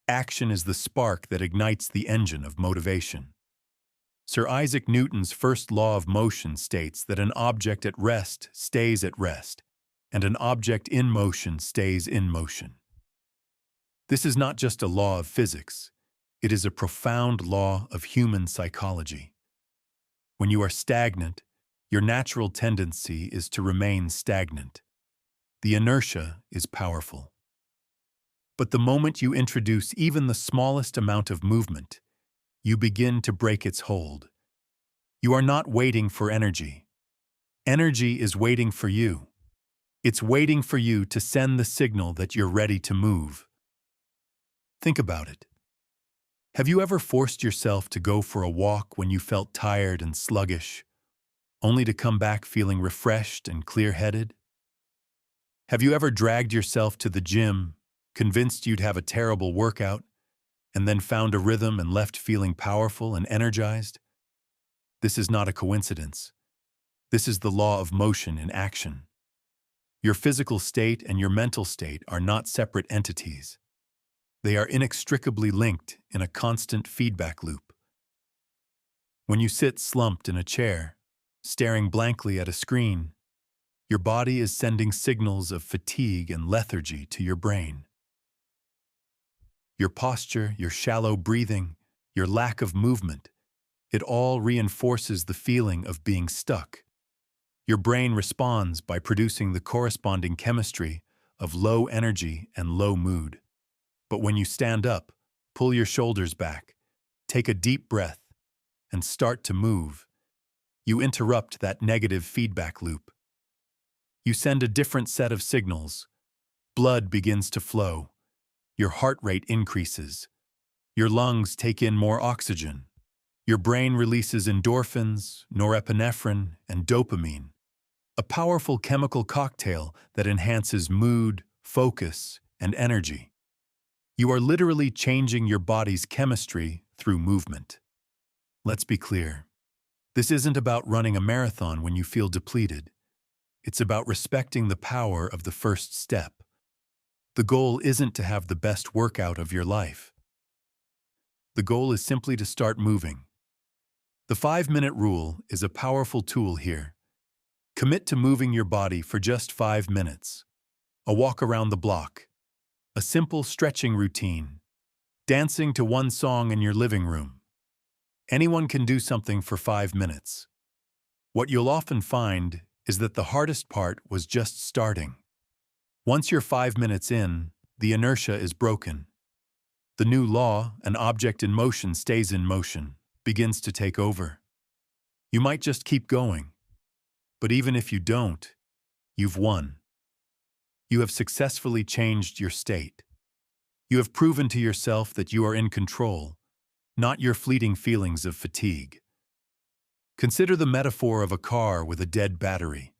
Action is the spark that ignites the engine of motivation. Sir Isaac Newton's first law of motion states that an object at rest stays at rest, and an object in motion stays in motion. This is not just a law of physics. It is a profound law of human psychology. When you are stagnant, your natural tendency is to remain stagnant. The inertia is powerful. But the moment you introduce even the smallest amount of movement, you begin to break its hold. You are not waiting for energy. Energy is waiting for you. It's waiting for you to send the signal that you're ready to move. Think about it. Have you ever forced yourself to go for a walk when you felt tired and sluggish, only to come back feeling refreshed and clear-headed? Have you ever dragged yourself to the gym, convinced you'd have a terrible workout, and then found a rhythm and left feeling powerful and energized? This is not a coincidence. This is the law of motion in action. Your physical state and your mental state are not separate entities. They are inextricably linked in a constant feedback loop. When you sit slumped in a chair, staring blankly at a screen, your body is sending signals of fatigue and lethargy to your brain. Your posture, your shallow breathing, your lack of movement, it all reinforces the feeling of being stuck. Your brain responds by producing the corresponding chemistry of low energy and low mood. But when you stand up, Pull your shoulders back, take a deep breath, and start to move. You interrupt that negative feedback loop. You send a different set of signals. Blood begins to flow. Your heart rate increases. Your lungs take in more oxygen. Your brain releases endorphins, norepinephrine, and dopamine, a powerful chemical cocktail that enhances mood, focus, and energy. You are literally changing your body's chemistry through movement. Let's be clear. This isn't about running a marathon when you feel depleted. It's about respecting the power of the first step. The goal isn't to have the best workout of your life. The goal is simply to start moving. The 5-minute rule is a powerful tool here. Commit to moving your body for just 5 minutes. A walk around the block. A simple stretching routine. Dancing to one song in your living room. Anyone can do something for 5 minutes. What you'll often find is that the hardest part was just starting. Once you're 5 minutes in, the inertia is broken. The new law, an object in motion stays in motion, begins to take over. You might just keep going. But even if you don't, you've won. You have successfully changed your state. You have proven to yourself that you are in control, not your fleeting feelings of fatigue. Consider the metaphor of a car with a dead battery.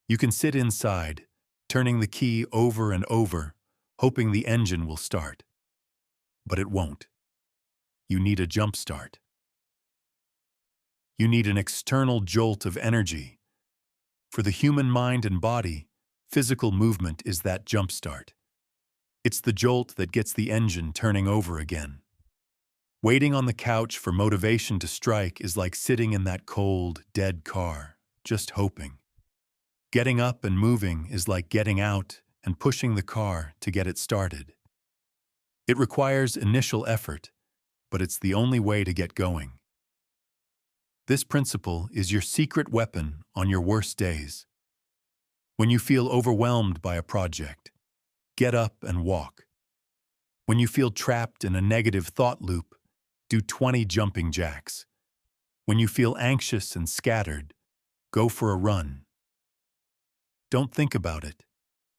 You can sit inside, turning the key over and over, hoping the engine will start. But it won't. You need a jump start. You need an external jolt of energy. For the human mind and body, physical movement is that jump start. It's the jolt that gets the engine turning over again. Waiting on the couch for motivation to strike is like sitting in that cold, dead car, just hoping. Getting up and moving is like getting out and pushing the car to get it started. It requires initial effort, but it's the only way to get going. This principle is your secret weapon on your worst days. When you feel overwhelmed by a project, get up and walk. When you feel trapped in a negative thought loop, do 20 jumping jacks. When you feel anxious and scattered, go for a run. Don't think about it.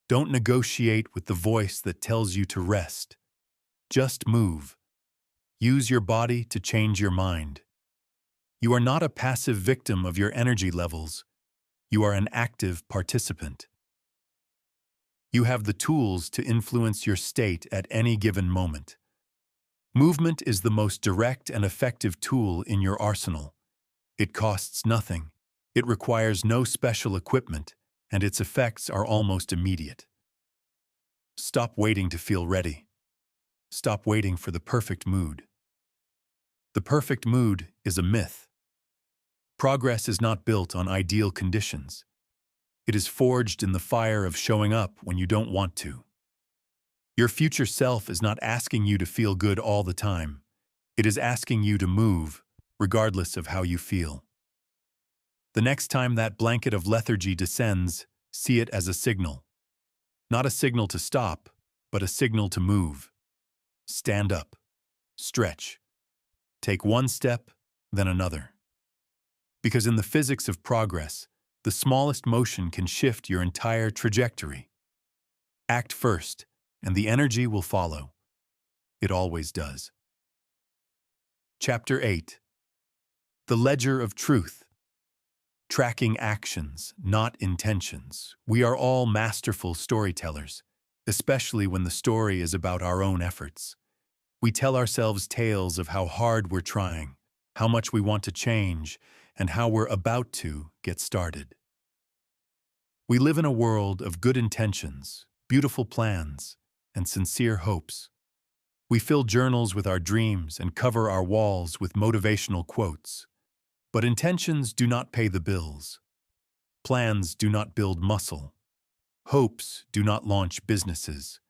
Don't negotiate with the voice that tells you to rest. Just move. Use your body to change your mind. You are not a passive victim of your energy levels. You are an active participant. You have the tools to influence your state at any given moment. Movement is the most direct and effective tool in your arsenal. It costs nothing. It requires no special equipment, and its effects are almost immediate. Stop waiting to feel ready. Stop waiting for the perfect mood. The perfect mood is a myth. Progress is not built on ideal conditions. It is forged in the fire of showing up when you don't want to. Your future self is not asking you to feel good all the time. It is asking you to move, regardless of how you feel. The next time that blanket of lethargy descends, see it as a signal. Not a signal to stop, but a signal to move. Stand up. Stretch. Take one step, then another. Because in the physics of progress, the smallest motion can shift your entire trajectory. Act first, and the energy will follow. It always does. Chapter 8. The Ledger of Truth. Tracking actions, not intentions. We are all masterful storytellers, especially when the story is about our own efforts. We tell ourselves tales of how hard we're trying, how much we want to change, and how we're about to get started. We live in a world of good intentions, beautiful plans, and sincere hopes. We fill journals with our dreams and cover our walls with motivational quotes. But intentions do not pay the bills. Plans do not build muscle. Hopes do not launch businesses.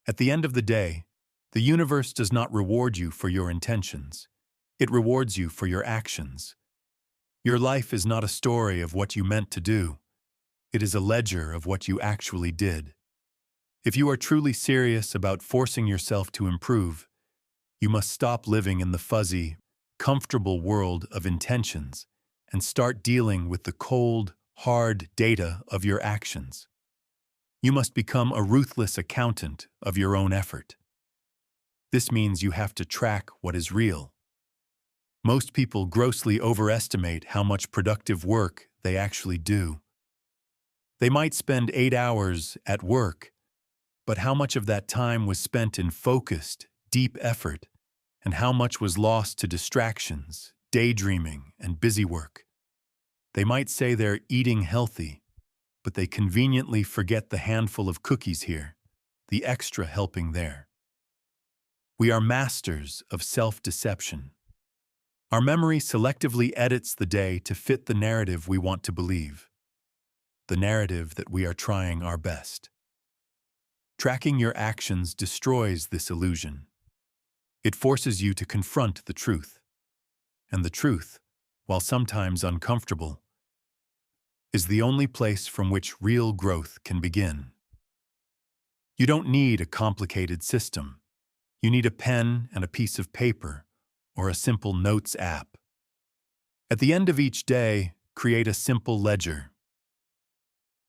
At the end of the day, the universe does not reward you for your intentions. It rewards you for your actions. Your life is not a story of what you meant to do. It is a ledger of what you actually did. If you are truly serious about forcing yourself to improve, You must stop living in the fuzzy, comfortable world of intentions and start dealing with the cold, hard data of your actions. You must become a ruthless accountant of your own effort. This means you have to track what is real. Most people grossly overestimate how much productive work they actually do. They might spend 8 hours at work, but how much of that time was spent in focused, deep effort, and how much was lost to distractions, daydreaming, and busy work? They might say they're eating healthy, but they conveniently forget the handful of cookies here, the extra helping there. We are masters of self-deception. Our memory selectively edits the day to fit the narrative we want to believe, the narrative that we are trying our best. Tracking your actions destroys this illusion. It forces you to confront the truth. And the truth, while sometimes uncomfortable, is the only place from which real growth can begin. You don't need a complicated system. You need a pen and a piece of paper, or a simple notes app. At the end of each day, create a simple ledger.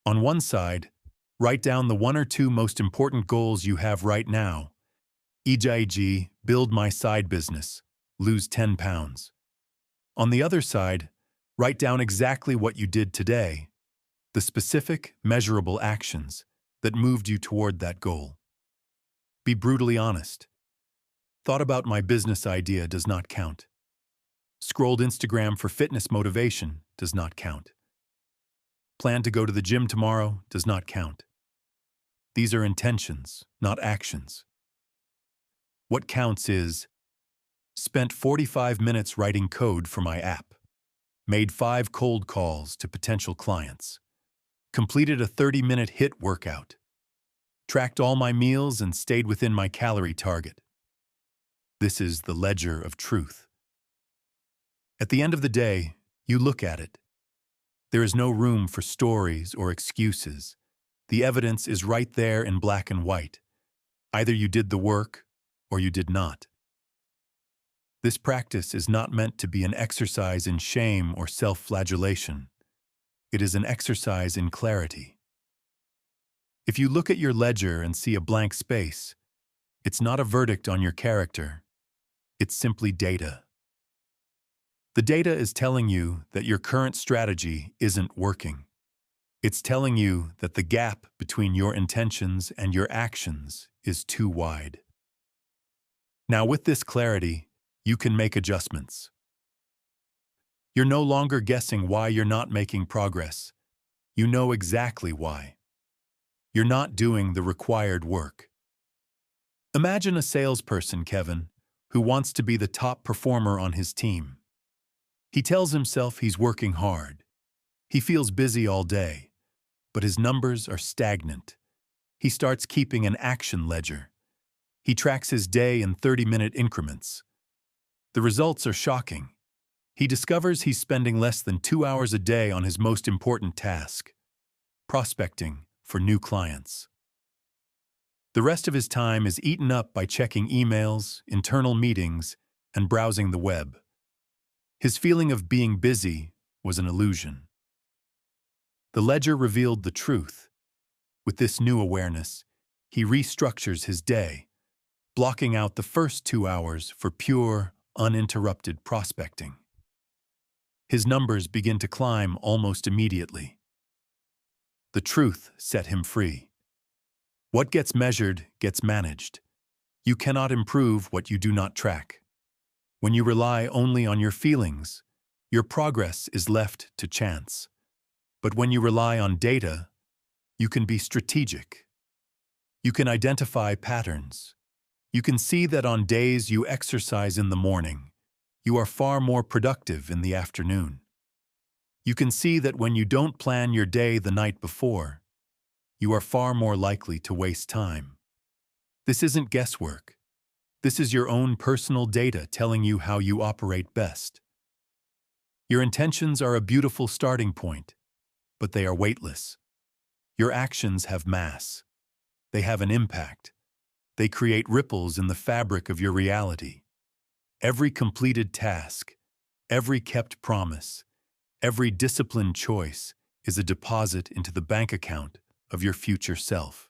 On one side, write down the 1 or 2 most important goals you have right now, e.g., build my side business, lose 10 pounds. On the other side, write down exactly what you did today, the specific, measurable actions that moved you toward that goal. Be brutally honest. Thought about my business idea does not count. Scrolled Instagram for fitness motivation does not count. Plan to go to the gym tomorrow does not count. These are intentions, not actions. What counts is, spent 45 minutes writing code for my app, made 5 cold calls to potential clients, completed a 30-minute HIIT workout, tracked all my meals and stayed within my calorie target. This is the ledger of truth. At the end of the day, you look at it. There is no room for stories or excuses. The evidence is right there in black and white. Either you did the work or you did not. This practice is not meant to be an exercise in shame or self-flagellation. It is an exercise in clarity. If you look at your ledger and see a blank space, it's not a verdict on your character. It's simply data. The data is telling you that your current strategy isn't working. It's telling you that the gap between your intentions and your actions is too wide. Now, with this clarity, you can make adjustments. You're no longer guessing why you're not making progress. You know exactly why. You're not doing the required work. Imagine a salesperson, Kevin, who wants to be the top performer on his team. He tells himself he's working hard. He feels busy all day, but his numbers are stagnant. He starts keeping an action ledger. He tracks his day in 30-minute increments. The results are shocking. He discovers he's spending less than 2 hours a day on his most important task, prospecting for new clients. The rest of his time is eaten up by checking emails, internal meetings, and browsing the web. His feeling of being busy was an illusion. The ledger revealed the truth. With this new awareness, he restructures his day, blocking out the first 2 hours for pure, uninterrupted prospecting. His numbers begin to climb almost immediately. The truth set him free. What gets measured gets managed. You cannot improve what you do not track. When you rely only on your feelings, your progress is left to chance. But when you rely on data, you can be strategic. You can identify patterns. You can see that on days you exercise in the morning, you are far more productive in the afternoon. You can see that when you don't plan your day the night before, you are far more likely to waste time. This isn't guesswork. This is your own personal data telling you how you operate best. Your intentions are a beautiful starting point, but they are weightless. Your actions have mass. They have an impact. They create ripples in the fabric of your reality. Every completed task, every kept promise, every disciplined choice is a deposit into the bank account of your future self.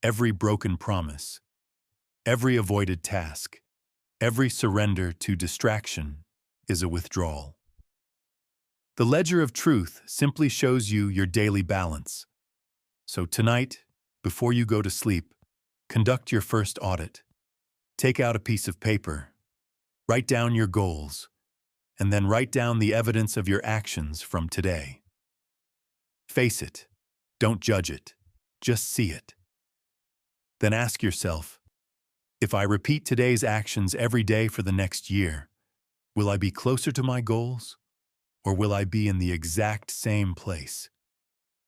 Every broken promise, every avoided task, every surrender to distraction is a withdrawal. The ledger of truth simply shows you your daily balance. So tonight, before you go to sleep, conduct your first audit. Take out a piece of paper, write down your goals, and then write down the evidence of your actions from today. Face it. Don't judge it. Just see it. Then ask yourself, if I repeat today's actions every day for the next year, will I be closer to my goals, or will I be in the exact same place?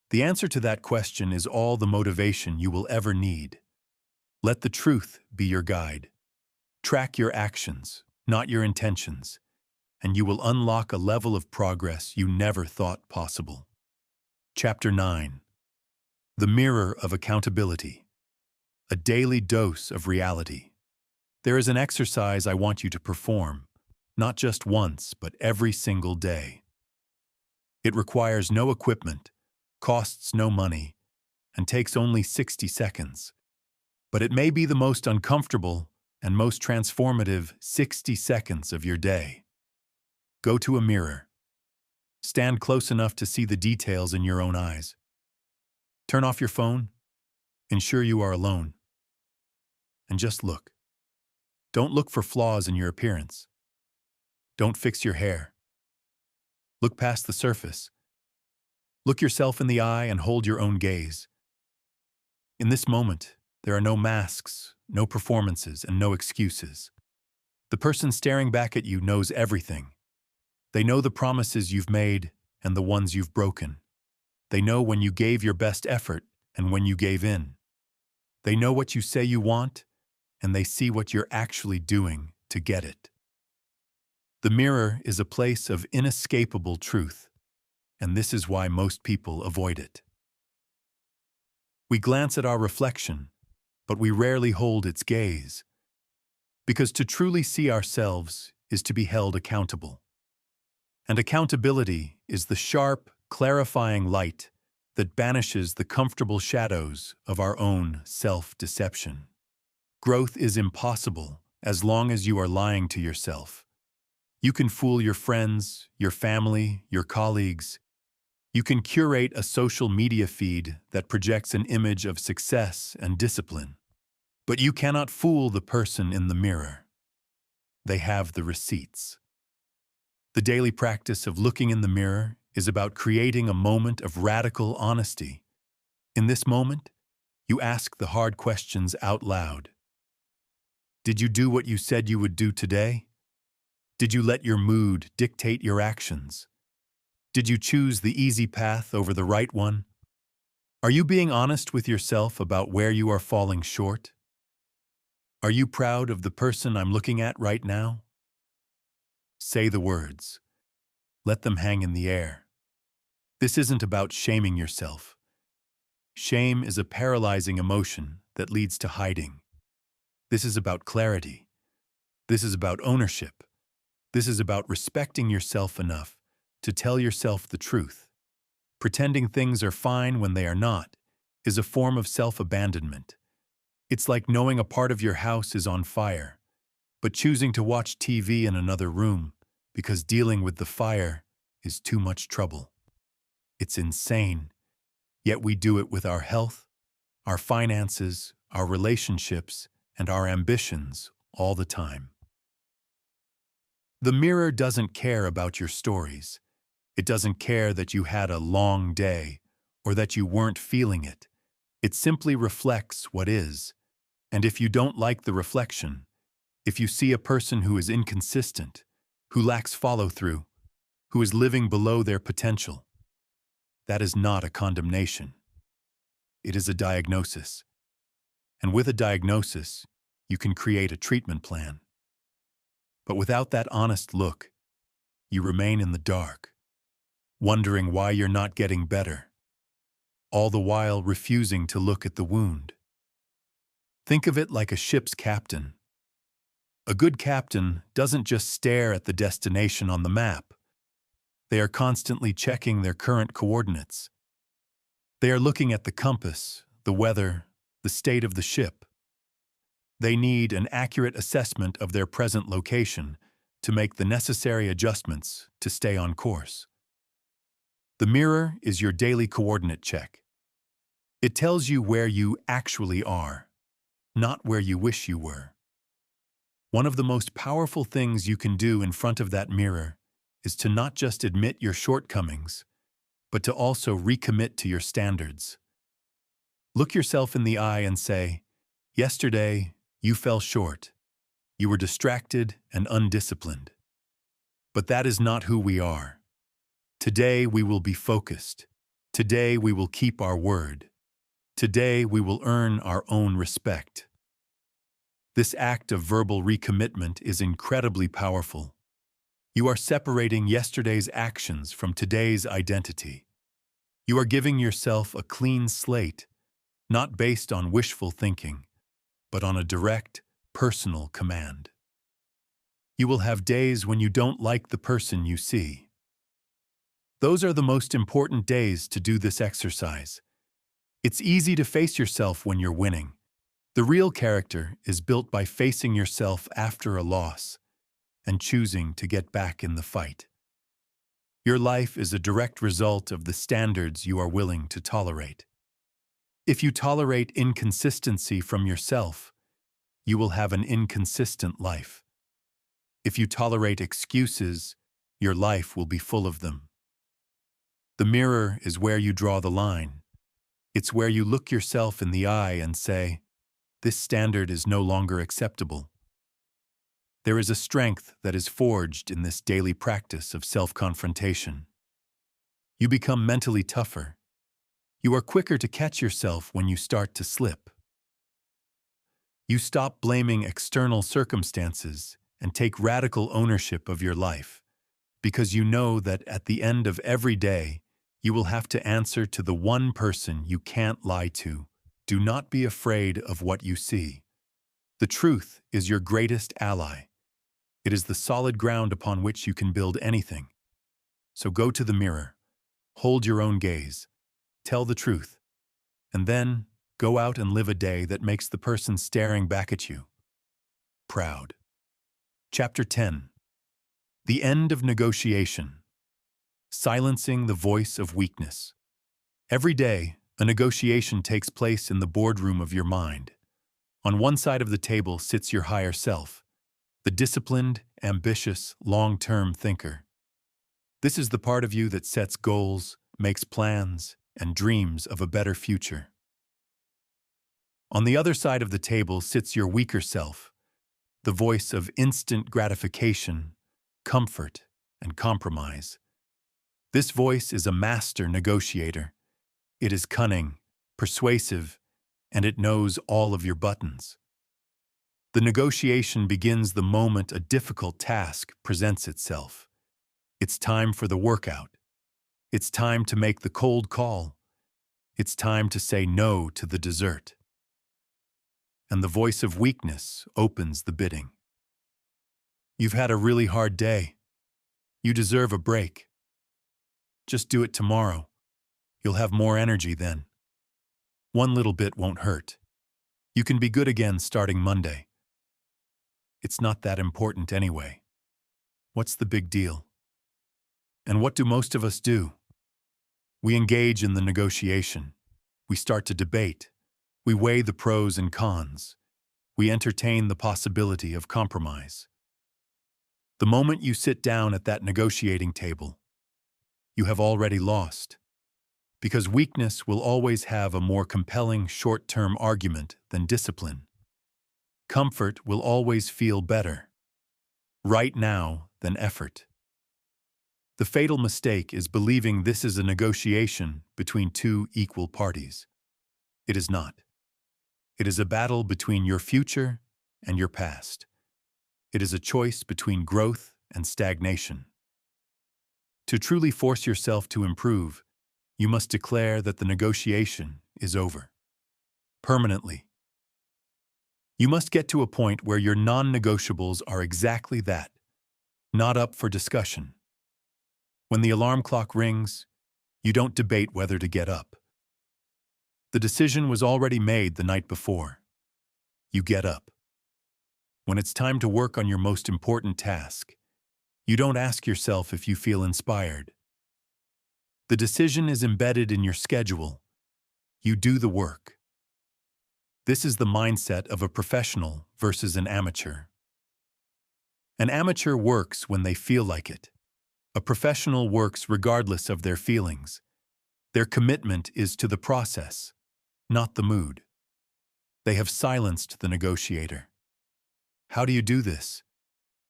The answer to that question is all the motivation you will ever need. Let the truth be your guide. Track your actions, not your intentions, and you will unlock a level of progress you never thought possible. Chapter 9. The Mirror of Accountability. A daily dose of reality. There is an exercise I want you to perform, not just once, but every single day. It requires no equipment, costs no money, and takes only 60 seconds. But it may be the most uncomfortable and most transformative 60 seconds of your day. Go to a mirror. Stand close enough to see the details in your own eyes. Turn off your phone. Ensure you are alone. And just look. Don't look for flaws in your appearance. Don't fix your hair. Look past the surface. Look yourself in the eye and hold your own gaze. In this moment, there are no masks, no performances, and no excuses. The person staring back at you knows everything. They know the promises you've made and the ones you've broken. They know when you gave your best effort and when you gave in. They know what you say you want, and they see what you're actually doing to get it. The mirror is a place of inescapable truth, and this is why most people avoid it. We glance at our reflection, but we rarely hold its gaze, because to truly see ourselves is to be held accountable. And accountability is the sharp, clarifying light that banishes the comfortable shadows of our own self-deception. Growth is impossible as long as you are lying to yourself. You can fool your friends, your family, your colleagues. You can curate a social media feed that projects an image of success and discipline. But you cannot fool the person in the mirror. They have the receipts. The daily practice of looking in the mirror is about creating a moment of radical honesty. In this moment, you ask the hard questions out loud. Did you do what you said you would do today? Did you let your mood dictate your actions? Did you choose the easy path over the right one? Are you being honest with yourself about where you are falling short? Are you proud of the person I'm looking at right now? Say the words. Let them hang in the air. This isn't about shaming yourself. Shame is a paralyzing emotion that leads to hiding. This is about clarity. This is about ownership. This is about respecting yourself enough to tell yourself the truth. Pretending things are fine when they are not is a form of self-abandonment. It's like knowing a part of your house is on fire, but choosing to watch TV in another room because dealing with the fire is too much trouble. It's insane, yet we do it with our health, our finances, our relationships, and our ambitions all the time. The mirror doesn't care about your stories. It doesn't care that you had a long day or that you weren't feeling it. It simply reflects what is. And if you don't like the reflection, if you see a person who is inconsistent, who lacks follow-through, who is living below their potential, that is not a condemnation. It is a diagnosis. And with a diagnosis, you can create a treatment plan. But without that honest look, you remain in the dark, wondering why you're not getting better, all the while refusing to look at the wound. Think of it like a ship's captain. A good captain doesn't just stare at the destination on the map. They are constantly checking their current coordinates. They are looking at the compass, the weather, the state of the ship. They need an accurate assessment of their present location to make the necessary adjustments to stay on course. The mirror is your daily coordinate check. It tells you where you actually are, not where you wish you were. One of the most powerful things you can do in front of that mirror is to not just admit your shortcomings, but to also recommit to your standards. Look yourself in the eye and say, "Yesterday, you fell short. You were distracted and undisciplined. But that is not who we are. Today we will be focused. Today we will keep our word. Today we will earn our own respect." This act of verbal recommitment is incredibly powerful. You are separating yesterday's actions from today's identity. You are giving yourself a clean slate, not based on wishful thinking, but on a direct, personal command. You will have days when you don't like the person you see. Those are the most important days to do this exercise. It's easy to face yourself when you're winning. The real character is built by facing yourself after a loss and choosing to get back in the fight. Your life is a direct result of the standards you are willing to tolerate. If you tolerate inconsistency from yourself, you will have an inconsistent life. If you tolerate excuses, your life will be full of them. The mirror is where you draw the line. It's where you look yourself in the eye and say, "This standard is no longer acceptable." There is a strength that is forged in this daily practice of self-confrontation. You become mentally tougher. You are quicker to catch yourself when you start to slip. You stop blaming external circumstances and take radical ownership of your life, because you know that at the end of every day, you will have to answer to the one person you can't lie to. Do not be afraid of what you see. The truth is your greatest ally. It is the solid ground upon which you can build anything. So go to the mirror, hold your own gaze, tell the truth, and then go out and live a day that makes the person staring back at you proud. Chapter 10. The End of Negotiation. Silencing the Voice of Weakness. Every day, a negotiation takes place in the boardroom of your mind. On one side of the table sits your higher self, the disciplined, ambitious, long-term thinker. This is the part of you that sets goals, makes plans, and dreams of a better future. On the other side of the table sits your weaker self, the voice of instant gratification, comfort, and compromise. This voice is a master negotiator. It is cunning, persuasive, and it knows all of your buttons. The negotiation begins the moment a difficult task presents itself. It's time for the workout. It's time to make the cold call. It's time to say no to the dessert. And the voice of weakness opens the bidding. You've had a really hard day. You deserve a break. Just do it tomorrow. You'll have more energy then. One little bit won't hurt. You can be good again starting Monday. It's not that important anyway. What's the big deal? And what do most of us do? We engage in the negotiation. We start to debate. We weigh the pros and cons. We entertain the possibility of compromise. The moment you sit down at that negotiating table, you have already lost. Because weakness will always have a more compelling short-term argument than discipline. Comfort will always feel better right now than effort. The fatal mistake is believing this is a negotiation between two equal parties. It is not. It is a battle between your future and your past. It is a choice between growth and stagnation. To truly force yourself to improve, you must declare that the negotiation is over. Permanently. You must get to a point where your non-negotiables are exactly that, not up for discussion. When the alarm clock rings, you don't debate whether to get up. The decision was already made the night before. You get up. When it's time to work on your most important task, you don't ask yourself if you feel inspired. The decision is embedded in your schedule. You do the work. This is the mindset of a professional versus an amateur. An amateur works when they feel like it. A professional works regardless of their feelings. Their commitment is to the process, not the mood. They have silenced the negotiator. How do you do this?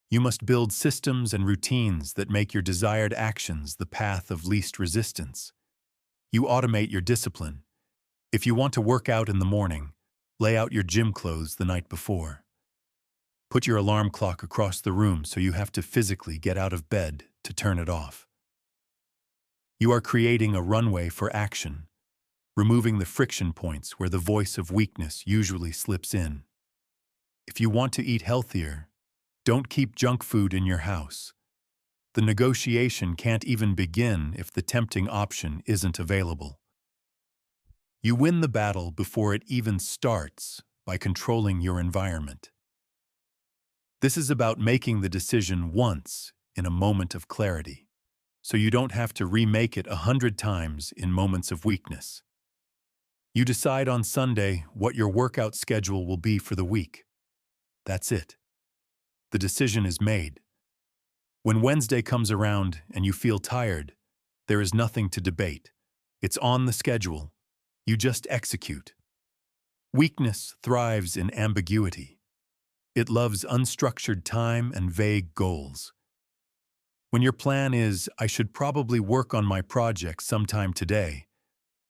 You must build systems and routines that make your desired actions the path of least resistance. You automate your discipline. If you want to work out in the morning, lay out your gym clothes the night before. Put your alarm clock across the room so you have to physically get out of bed to turn it off. You are creating a runway for action, removing the friction points where the voice of weakness usually slips in. If you want to eat healthier, don't keep junk food in your house. The negotiation can't even begin if the tempting option isn't available. You win the battle before it even starts by controlling your environment. This is about making the decision once in a moment of clarity, so you don't have to remake it 100 times in moments of weakness. You decide on Sunday what your workout schedule will be for the week. That's it. The decision is made. When Wednesday comes around and you feel tired, there is nothing to debate. It's on the schedule. You just execute. Weakness thrives in ambiguity. It loves unstructured time and vague goals. When your plan is, I should probably work on my project sometime today,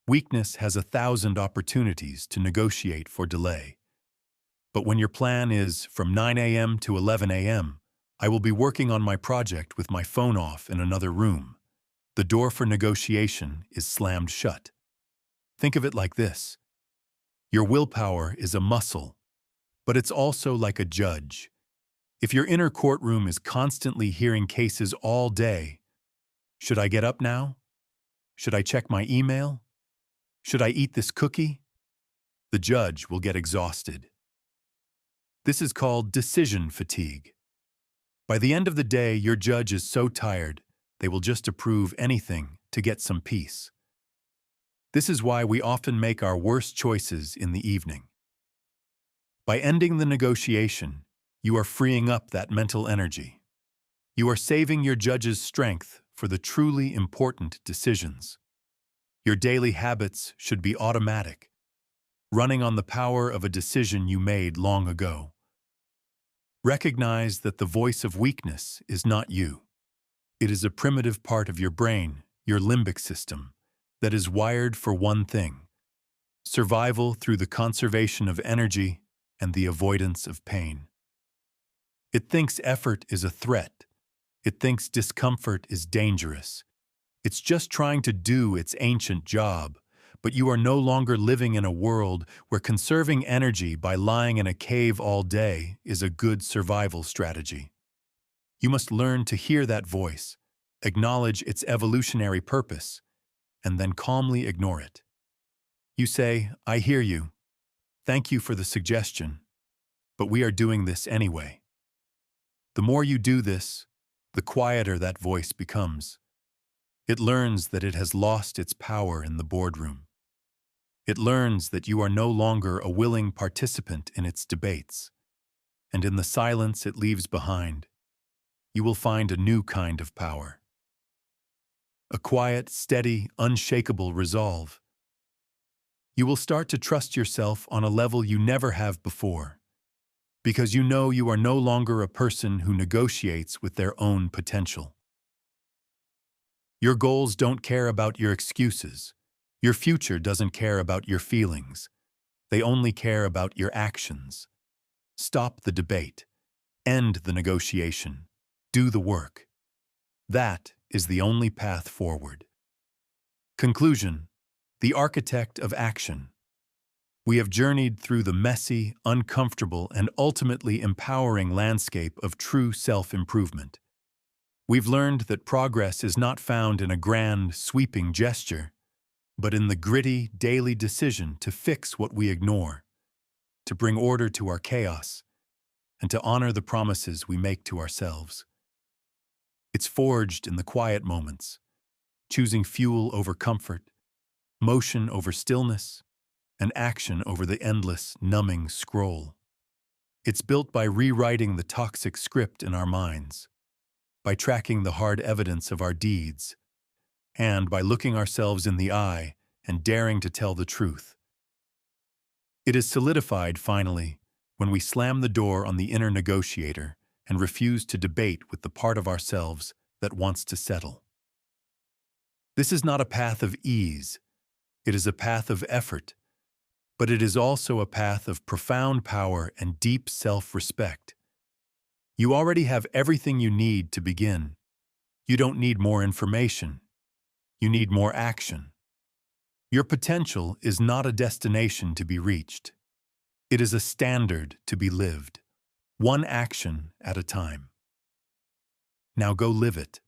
weakness has 1,000 opportunities to negotiate for delay. But when your plan is, from 9 a.m. to 11 a.m., I will be working on my project with my phone off in another room, the door for negotiation is slammed shut. Think of it like this. Your willpower is a muscle, but it's also like a judge. If your inner courtroom is constantly hearing cases all day, should I get up now? Should I check my email? Should I eat this cookie? The judge will get exhausted. This is called decision fatigue. By the end of the day, your judge is so tired, they will just approve anything to get some peace. This is why we often make our worst choices in the evening. By ending the negotiation, you are freeing up that mental energy. You are saving your judge's strength for the truly important decisions. Your daily habits should be automatic, running on the power of a decision you made long ago. Recognize that the voice of weakness is not you. It is a primitive part of your brain, your limbic system, that is wired for one thing: survival through the conservation of energy and the avoidance of pain. It thinks effort is a threat. It thinks discomfort is dangerous. It's just trying to do its ancient job, but you are no longer living in a world where conserving energy by lying in a cave all day is a good survival strategy. You must learn to hear that voice, acknowledge its evolutionary purpose, and then calmly ignore it. You say, I hear you. Thank you for the suggestion, but we are doing this anyway. The more you do this, the quieter that voice becomes. It learns that it has lost its power in the boardroom. It learns that you are no longer a willing participant in its debates, and in the silence it leaves behind, you will find a new kind of power. A quiet, steady, unshakable resolve. You will start to trust yourself on a level you never have before, because you know you are no longer a person who negotiates with their own potential. Your goals don't care about your excuses. Your future doesn't care about your feelings. They only care about your actions. Stop the debate. End the negotiation. Do the work. That is the only path forward. Conclusion: the architect of action. We have journeyed through the messy, uncomfortable, and ultimately empowering landscape of true self-improvement. We've learned that progress is not found in a grand, sweeping gesture, but in the gritty, daily decision to fix what we ignore, to bring order to our chaos, and to honor the promises we make to ourselves. It's forged in the quiet moments, choosing fuel over comfort, motion over stillness, and action over the endless, numbing scroll. It's built by rewriting the toxic script in our minds, by tracking the hard evidence of our deeds, and by looking ourselves in the eye and daring to tell the truth. It is solidified, finally, when we slam the door on the inner negotiator and refuse to debate with the part of ourselves that wants to settle. This is not a path of ease. It is a path of effort, but it is also a path of profound power and deep self-respect. You already have everything you need to begin. You don't need more information. You need more action. Your potential is not a destination to be reached. It is a standard to be lived, one action at a time. Now go live it.